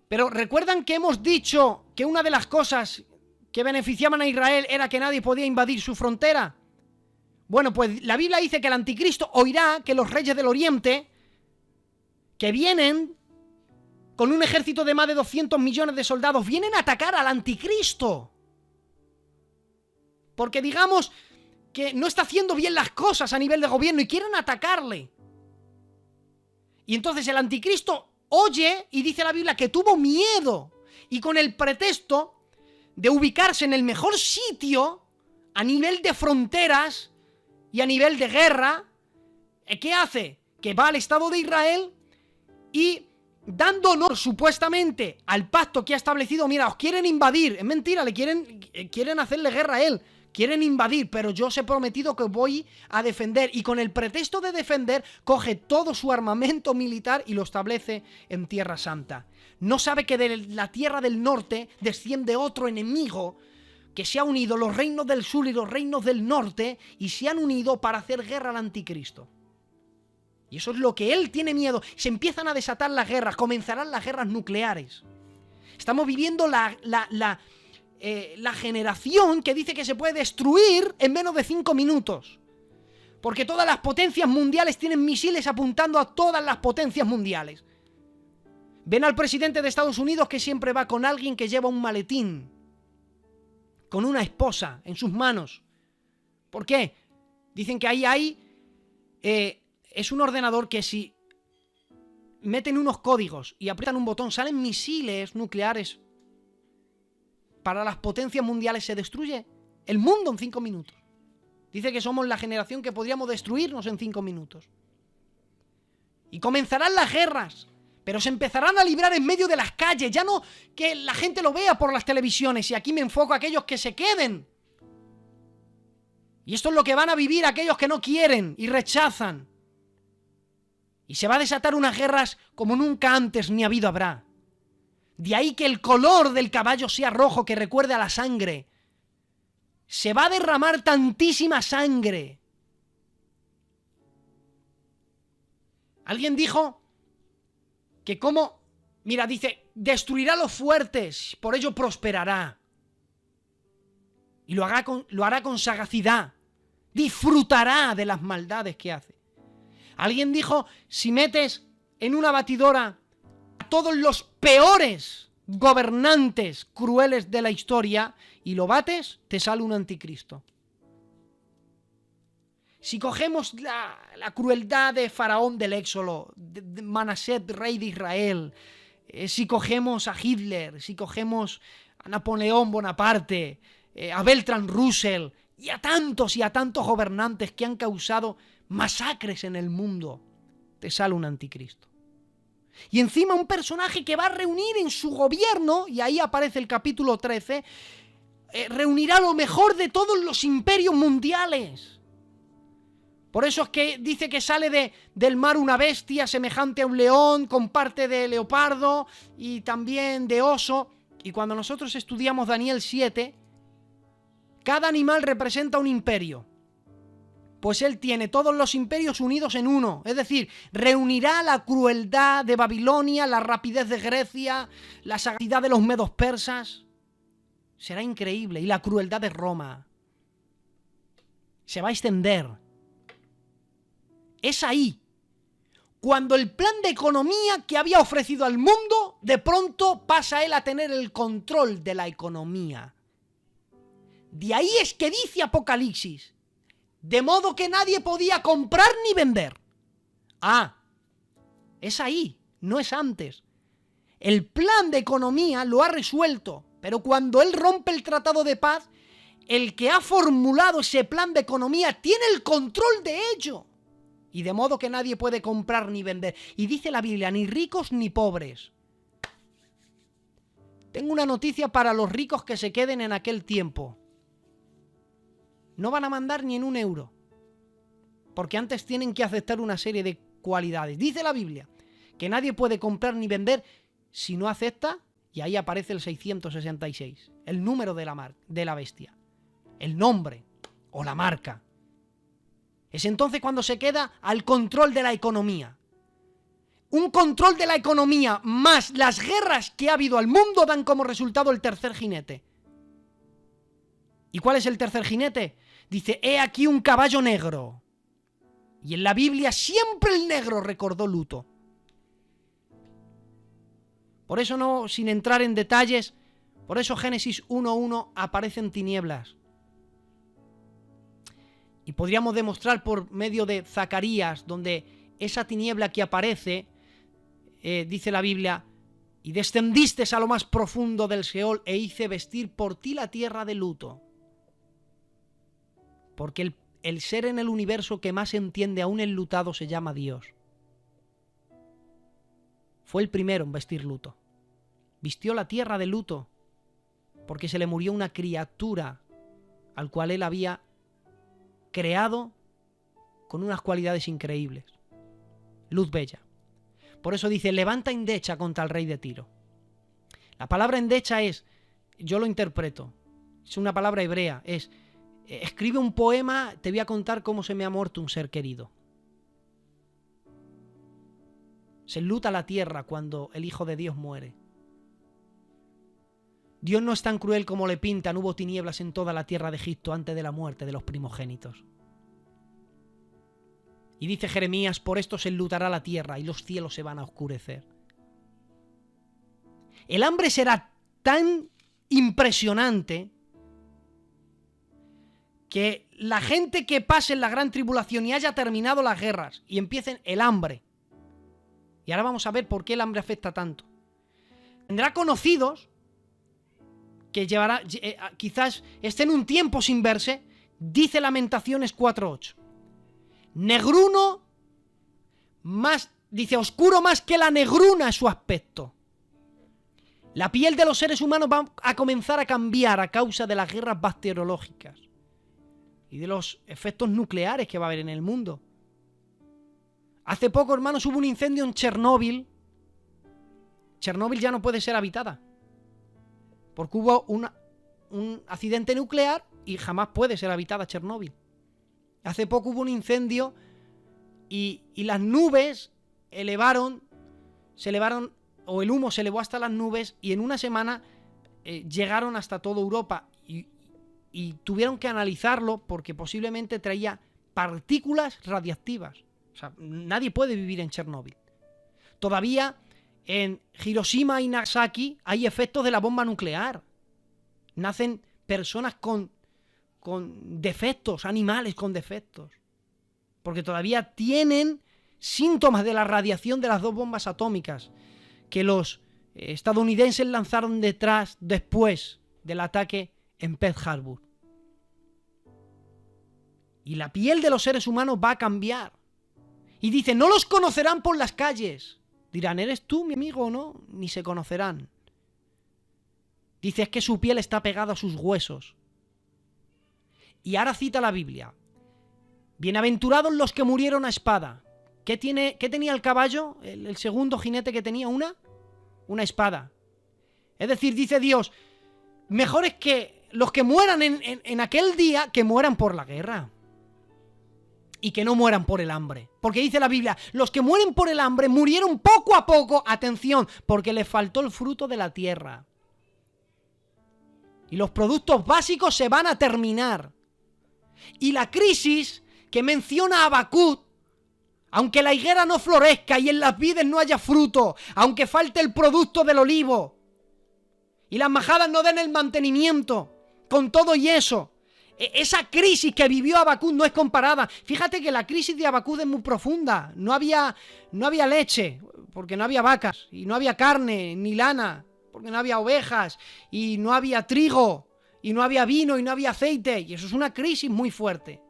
Pero ¿recuerdan que hemos dicho que una de las cosas que beneficiaban a Israel era que nadie podía invadir su frontera? Bueno, pues la Biblia dice que el anticristo oirá que los reyes del oriente, que vienen con un ejército de más de 200 millones de soldados, vienen a atacar al anticristo. Porque digamos que no está haciendo bien las cosas a nivel de gobierno y quieren atacarle. Y entonces el anticristo oye y dice la Biblia que tuvo miedo y con el pretexto de ubicarse en el mejor sitio a nivel de fronteras y a nivel de guerra, ¿qué hace? Que va al Estado de Israel y dando honor supuestamente al pacto que ha establecido, mira, os quieren invadir, es mentira, quieren hacerle guerra a él, quieren invadir, pero yo os he prometido que voy a defender, y con el pretexto de defender, coge todo su armamento militar y lo establece en Tierra Santa. No sabe que de la tierra del norte desciende otro enemigo que se ha unido, los reinos del sur y los reinos del norte, y se han unido para hacer guerra al anticristo. Y eso es lo que él tiene miedo. Se empiezan a desatar las guerras, comenzarán las guerras nucleares. Estamos viviendo la generación que dice que se puede destruir en menos de 5 minutos. Porque todas las potencias mundiales tienen misiles apuntando a todas las potencias mundiales. Ven al presidente de Estados Unidos que siempre va con alguien que lleva un maletín, con una esposa en sus manos. ¿Por qué? Dicen que ahí hay... es un ordenador que si meten unos códigos y aprietan un botón, salen misiles nucleares para las potencias mundiales. Se destruye el mundo en 5 minutos. Dice que somos la generación que podríamos destruirnos en 5 minutos. Y comenzarán las guerras, pero se empezarán a librar en medio de las calles. Ya no que la gente lo vea por las televisiones, y aquí me enfoco a aquellos que se queden. Y esto es lo que van a vivir aquellos que no quieren y rechazan. Y se va a desatar unas guerras como nunca antes ni habido habrá. De ahí que el color del caballo sea rojo, que recuerde a la sangre. Se va a derramar tantísima sangre. Alguien dijo que como, mira, dice, destruirá a los fuertes, por ello prosperará. Y lo hará con sagacidad. Disfrutará de las maldades que hace. Alguien dijo, si metes en una batidora a todos los peores gobernantes crueles de la historia y lo bates, te sale un anticristo. Si cogemos la crueldad de Faraón del Éxodo, de Manaset, rey de Israel, si cogemos a Hitler, si cogemos a Napoleón Bonaparte, a Bertrand Russell y a tantos gobernantes que han causado masacres en el mundo, te sale un anticristo. Y encima un personaje que va a reunir en su gobierno, y ahí aparece el capítulo 13, reunirá lo mejor de todos los imperios mundiales. Por eso es que dice que sale del mar una bestia semejante a un león, con parte de leopardo y también de oso. Y cuando nosotros estudiamos Daniel 7, cada animal representa un imperio. Pues él tiene todos los imperios unidos en uno. Es decir, reunirá la crueldad de Babilonia, la rapidez de Grecia, la sagacidad de los medos persas. Será increíble. Y la crueldad de Roma. Se va a extender. Es ahí, cuando el plan de economía que había ofrecido al mundo, de pronto pasa él a tener el control de la economía. De ahí es que dice Apocalipsis, de modo que nadie podía comprar ni vender. Ah, es ahí, no es antes. El plan de economía lo ha resuelto, pero cuando él rompe el tratado de paz, el que ha formulado ese plan de economía tiene el control de ello. Y de modo que nadie puede comprar ni vender. Y dice la Biblia, ni ricos ni pobres. Tengo una noticia para los ricos que se queden en aquel tiempo. No van a mandar ni en un euro. Porque antes tienen que aceptar una serie de cualidades. Dice la Biblia que nadie puede comprar ni vender si no acepta, y ahí aparece el 666, el número de la bestia, el nombre o la marca. Es entonces cuando se queda al control de la economía. Un control de la economía más las guerras que ha habido al mundo dan como resultado el tercer jinete. ¿Y cuál es el tercer jinete? Dice, he aquí un caballo negro. Y en la Biblia siempre el negro recordó luto. Por eso no, sin entrar en detalles, por eso Génesis 1:1 aparecen tinieblas. Y podríamos demostrar por medio de Zacarías, donde esa tiniebla que aparece, dice la Biblia, y descendiste a lo más profundo del Seol e hice vestir por ti la tierra de luto. Porque el ser en el universo que más entiende a un enlutado se llama Dios. Fue el primero en vestir luto. Vistió la tierra de luto porque se le murió una criatura al cual él había creado con unas cualidades increíbles. Luz bella. Por eso dice, levanta endecha contra el rey de Tiro. La palabra endecha es, yo lo interpreto, es una palabra hebrea, es, escribe un poema, te voy a contar cómo se me ha muerto un ser querido. Se enluta la tierra cuando el Hijo de Dios muere. Dios no es tan cruel como le pintan, hubo tinieblas en toda la tierra de Egipto antes de la muerte de los primogénitos. Y dice Jeremías, por esto se enlutará la tierra y los cielos se van a oscurecer. El hambre será tan impresionante que la gente que pase en la gran tribulación y haya terminado las guerras y empiecen el hambre, y ahora vamos a ver por qué el hambre afecta tanto, tendrá conocidos que llevará, quizás estén un tiempo sin verse, dice Lamentaciones 4:8. Negruno más, dice, oscuro más que la negruna es su aspecto. La piel de los seres humanos va a comenzar a cambiar a causa de las guerras bacteriológicas y de los efectos nucleares que va a haber en el mundo. Hace poco, hermanos, hubo un incendio en Chernóbil. Chernóbil ya no puede ser habitada porque hubo un accidente nuclear y jamás puede ser habitada Chernóbil. Hace poco hubo un incendio y las nubes se elevaron, o el humo se elevó hasta las nubes y en una semana llegaron hasta toda Europa y tuvieron que analizarlo porque posiblemente traía partículas radiactivas. O sea, nadie puede vivir en Chernóbil. Todavía en Hiroshima y Nagasaki hay efectos de la bomba nuclear. Nacen personas con defectos, animales con defectos. Porque todavía tienen síntomas de la radiación de las dos bombas atómicas que los estadounidenses lanzaron después del ataque en Pearl Harbor. Y la piel de los seres humanos va a cambiar. Y dice, no los conocerán por las calles. Dirán, ¿eres tú mi amigo o no? Ni se conocerán. Dice, es que su piel está pegada a sus huesos. Y ahora cita la Biblia. Bienaventurados los que murieron a espada. ¿Qué tenía el caballo? El segundo jinete que tenía una espada. Es decir, dice Dios, mejor es que los que mueran en aquel día, que mueran por la guerra. Y que no mueran por el hambre. Porque dice la Biblia, los que mueren por el hambre murieron poco a poco, atención, porque les faltó el fruto de la tierra. Y los productos básicos se van a terminar. Y la crisis que menciona Habacuc, aunque la higuera no florezca y en las vides no haya fruto, aunque falte el producto del olivo, y las majadas no den el mantenimiento, con todo y eso, esa crisis que vivió Habacuc no es comparada. Fíjate que la crisis de Habacuc es muy profunda. No había leche, porque no había vacas, y no había carne, ni lana, porque no había ovejas, y no había trigo, y no había vino, y no había aceite, y eso es una crisis muy fuerte.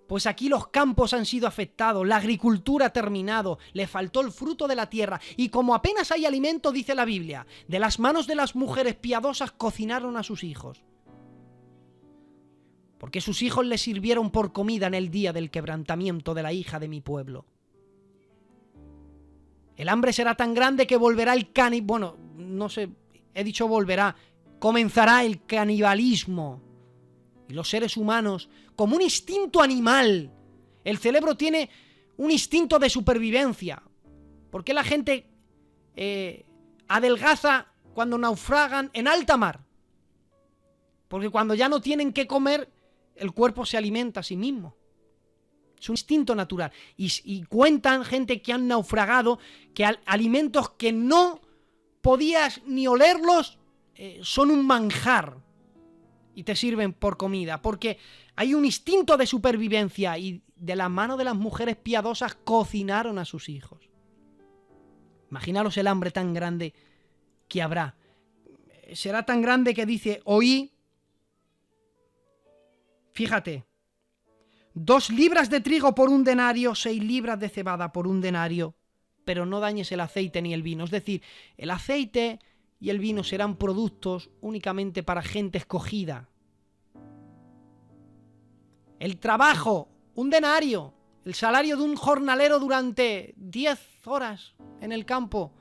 Pues aquí los campos han sido afectados, la agricultura ha terminado, le faltó el fruto de la tierra, y como apenas hay alimento, dice la Biblia, de las manos de las mujeres piadosas cocinaron a sus hijos. Porque sus hijos les sirvieron por comida en el día del quebrantamiento de la hija de mi pueblo. El hambre será tan grande que volverá el bueno, no sé, he dicho volverá, comenzará el canibalismo. Y los seres humanos, como un instinto animal, el cerebro tiene un instinto de supervivencia. ¿Por qué la gente adelgaza cuando naufragan en alta mar? Porque cuando ya no tienen que comer, el cuerpo se alimenta a sí mismo. Es un instinto natural. Y cuentan gente que han naufragado que alimentos que no podías ni olerlos son un manjar y te sirven por comida. Porque hay un instinto de supervivencia y de la mano de las mujeres piadosas cocinaron a sus hijos. Imaginaros el hambre tan grande que habrá. Será tan grande que dice, oí, fíjate, 2 libras de trigo por 1 denario, 6 libras de cebada por 1 denario, pero no dañes el aceite ni el vino. Es decir, el aceite y el vino serán productos únicamente para gente escogida. El trabajo, 1 denario, el salario de un jornalero durante 10 horas en el campo,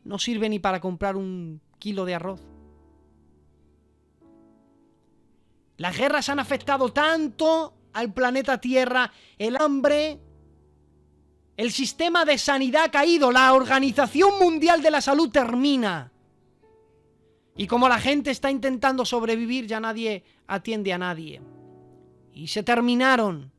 no sirve ni para comprar 1 kilo de arroz. Las guerras han afectado tanto al planeta Tierra, el hambre, el sistema de sanidad ha caído, la Organización Mundial de la Salud termina. Y como la gente está intentando sobrevivir, ya nadie atiende a nadie. Y se terminaron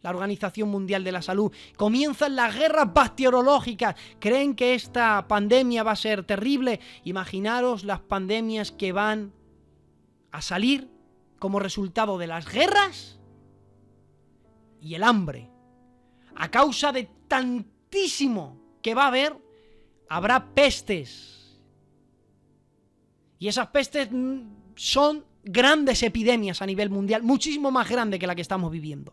la Organización Mundial de la Salud. Comienzan las guerras bacteriológicas. ¿Creen que esta pandemia va a ser terrible? Imaginaros las pandemias que van a salir como resultado de las guerras y el hambre. A causa de tantísimo que va a haber, habrá pestes. Y esas pestes son grandes epidemias a nivel mundial, muchísimo más grande que la que estamos viviendo.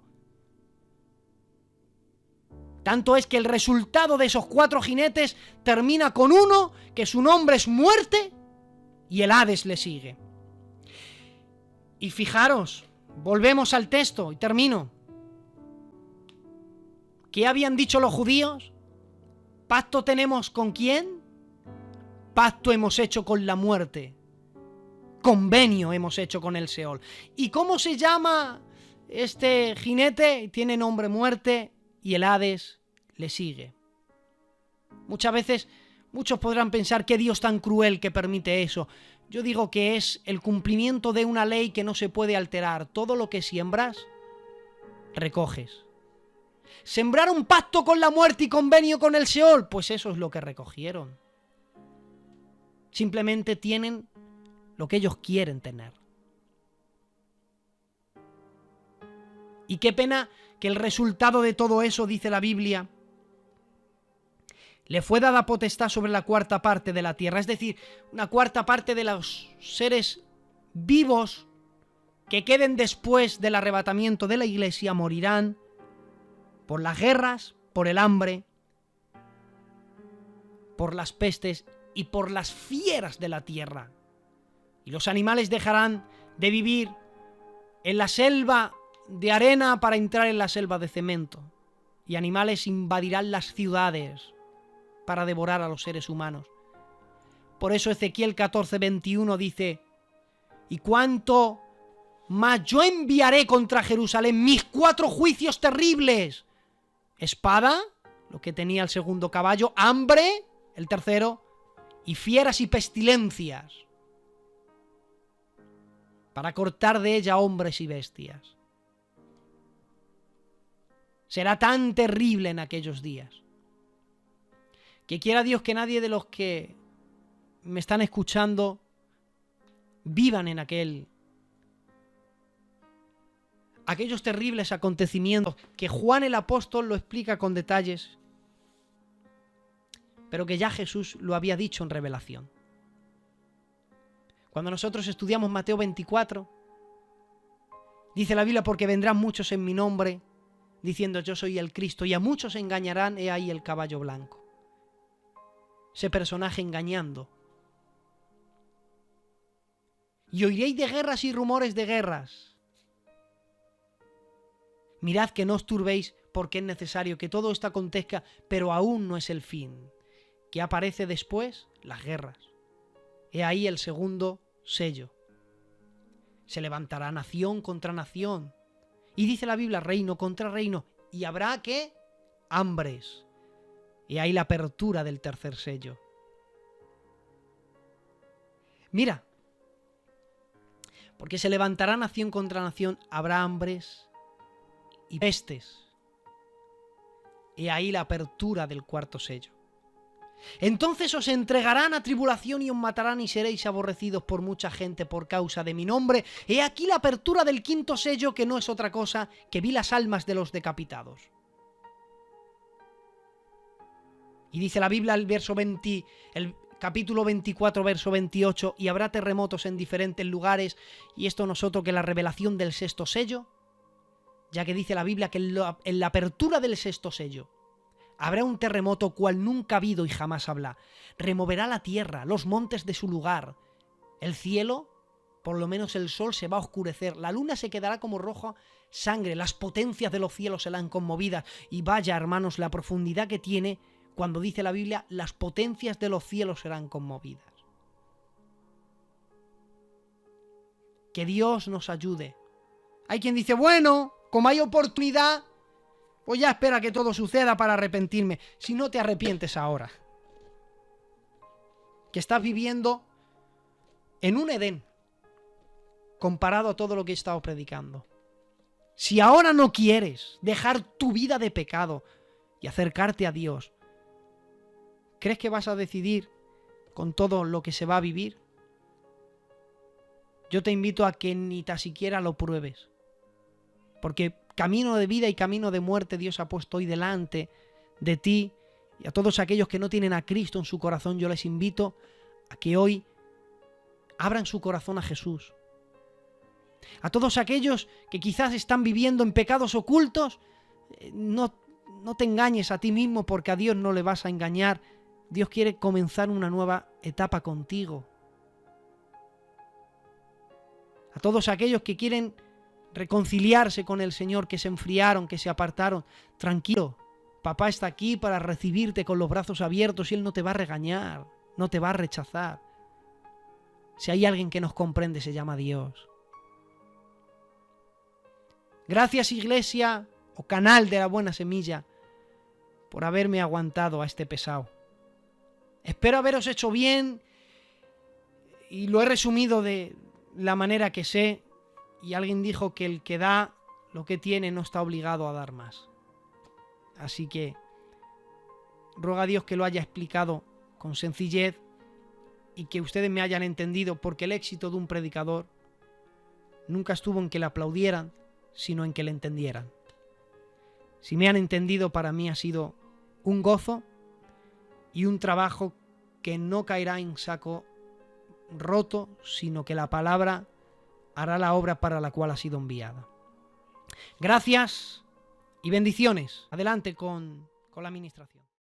Tanto es que el resultado de esos 4 jinetes termina con uno que su nombre es muerte y el Hades le sigue. Y fijaros, volvemos al texto y termino. ¿Qué habían dicho los judíos? ¿Pacto tenemos con quién? Pacto hemos hecho con la muerte. Convenio hemos hecho con el Seol. ¿Y cómo se llama este jinete? Tiene nombre muerte y el Hades le sigue. Muchas veces, muchos podrán pensar qué Dios tan cruel que permite eso. Yo digo que es el cumplimiento de una ley que no se puede alterar. Todo lo que siembras, recoges. ¿Sembrar un pacto con la muerte y convenio con el Seol? Pues eso es lo que recogieron. Simplemente tienen lo que ellos quieren tener. Y qué pena que el resultado de todo eso, dice la Biblia, le fue dada potestad sobre la 4ª parte de la tierra. Es decir, una 4ª parte de los seres vivos que queden después del arrebatamiento de la iglesia morirán por las guerras, por el hambre por las pestes y por las fieras de la tierra. Y los animales dejarán de vivir en la selva de arena para entrar en la selva de cemento. Y animales invadirán las ciudades para devorar a los seres humanos. Por eso Ezequiel 14:21 dice: y cuánto más yo enviaré contra Jerusalén mis 4 juicios terribles: espada, lo que tenía el segundo caballo; hambre, el tercero; y fieras y pestilencias, para cortar de ella hombres y bestias. Será tan terrible en aquellos días que quiera Dios que nadie de los que me están escuchando vivan en aquellos terribles acontecimientos que Juan el apóstol lo explica con detalles, pero que ya Jesús lo había dicho en revelación. Cuando nosotros estudiamos Mateo 24, dice la Biblia: porque vendrán muchos en mi nombre, diciendo yo soy el Cristo, y a muchos engañarán, he ahí el caballo blanco. Ese personaje engañando. Y oiréis de guerras y rumores de guerras. Mirad que no os turbéis, porque es necesario que todo esto acontezca, pero aún no es el fin. ¿Qué aparece después? Las guerras. He ahí el segundo sello. Se levantará nación contra nación. Y dice la Biblia: reino contra reino. Y habrá, ¿qué? Hambres. Y ahí la apertura del tercer sello. Mira, porque se levantará nación contra nación, habrá hambres y pestes. Y ahí la apertura del cuarto sello. Entonces os entregarán a tribulación y os matarán y seréis aborrecidos por mucha gente por causa de mi nombre. He aquí la apertura del quinto sello, que no es otra cosa que vi las almas de los decapitados. Y dice la Biblia, el capítulo 24, verso 28, y habrá terremotos en diferentes lugares, y esto no es otro que la revelación del sexto sello, ya que dice la Biblia que en la apertura del sexto sello habrá un terremoto cual nunca ha habido y jamás habrá. Removerá la tierra, los montes de su lugar. El cielo, por lo menos el sol, se va a oscurecer. La luna se quedará como roja sangre. Las potencias de los cielos serán conmovidas. Y vaya, hermanos, la profundidad que tiene cuando dice la Biblia: las potencias de los cielos serán conmovidas. Que Dios nos ayude. Hay quien dice: bueno, como hay oportunidad, pues ya espera que todo suceda para arrepentirme. Si no te arrepientes ahora, que estás viviendo en un Edén comparado a todo lo que he estado predicando. Si ahora no quieres dejar tu vida de pecado y acercarte a Dios, ¿crees que vas a decidir con todo lo que se va a vivir? Yo te invito a que ni tan siquiera lo pruebes, porque camino de vida y camino de muerte Dios ha puesto hoy delante de ti. Y a todos aquellos que no tienen a Cristo en su corazón, yo les invito a que hoy abran su corazón a Jesús. A todos aquellos que quizás están viviendo en pecados ocultos, no te engañes a ti mismo, porque a Dios no le vas a engañar. Dios quiere comenzar una nueva etapa contigo. A todos aquellos que quieren reconciliarse con el Señor, que se enfriaron, que se apartaron, tranquilo, papá está aquí para recibirte con los brazos abiertos y Él no te va a regañar, no te va a rechazar. Si hay alguien que nos comprende, se llama Dios. Gracias, Iglesia o canal de la Buena Semilla, por haberme aguantado a este pesado. Espero haberos hecho bien y lo he resumido de la manera que sé. Y alguien dijo que el que da lo que tiene no está obligado a dar más. Así que ruego a Dios que lo haya explicado con sencillez y que ustedes me hayan entendido, porque el éxito de un predicador nunca estuvo en que le aplaudieran, sino en que le entendieran. Si me han entendido, para mí ha sido un gozo y un trabajo que no caerá en saco roto, sino que la palabra hará la obra para la cual ha sido enviada. Gracias y bendiciones. Adelante con la administración.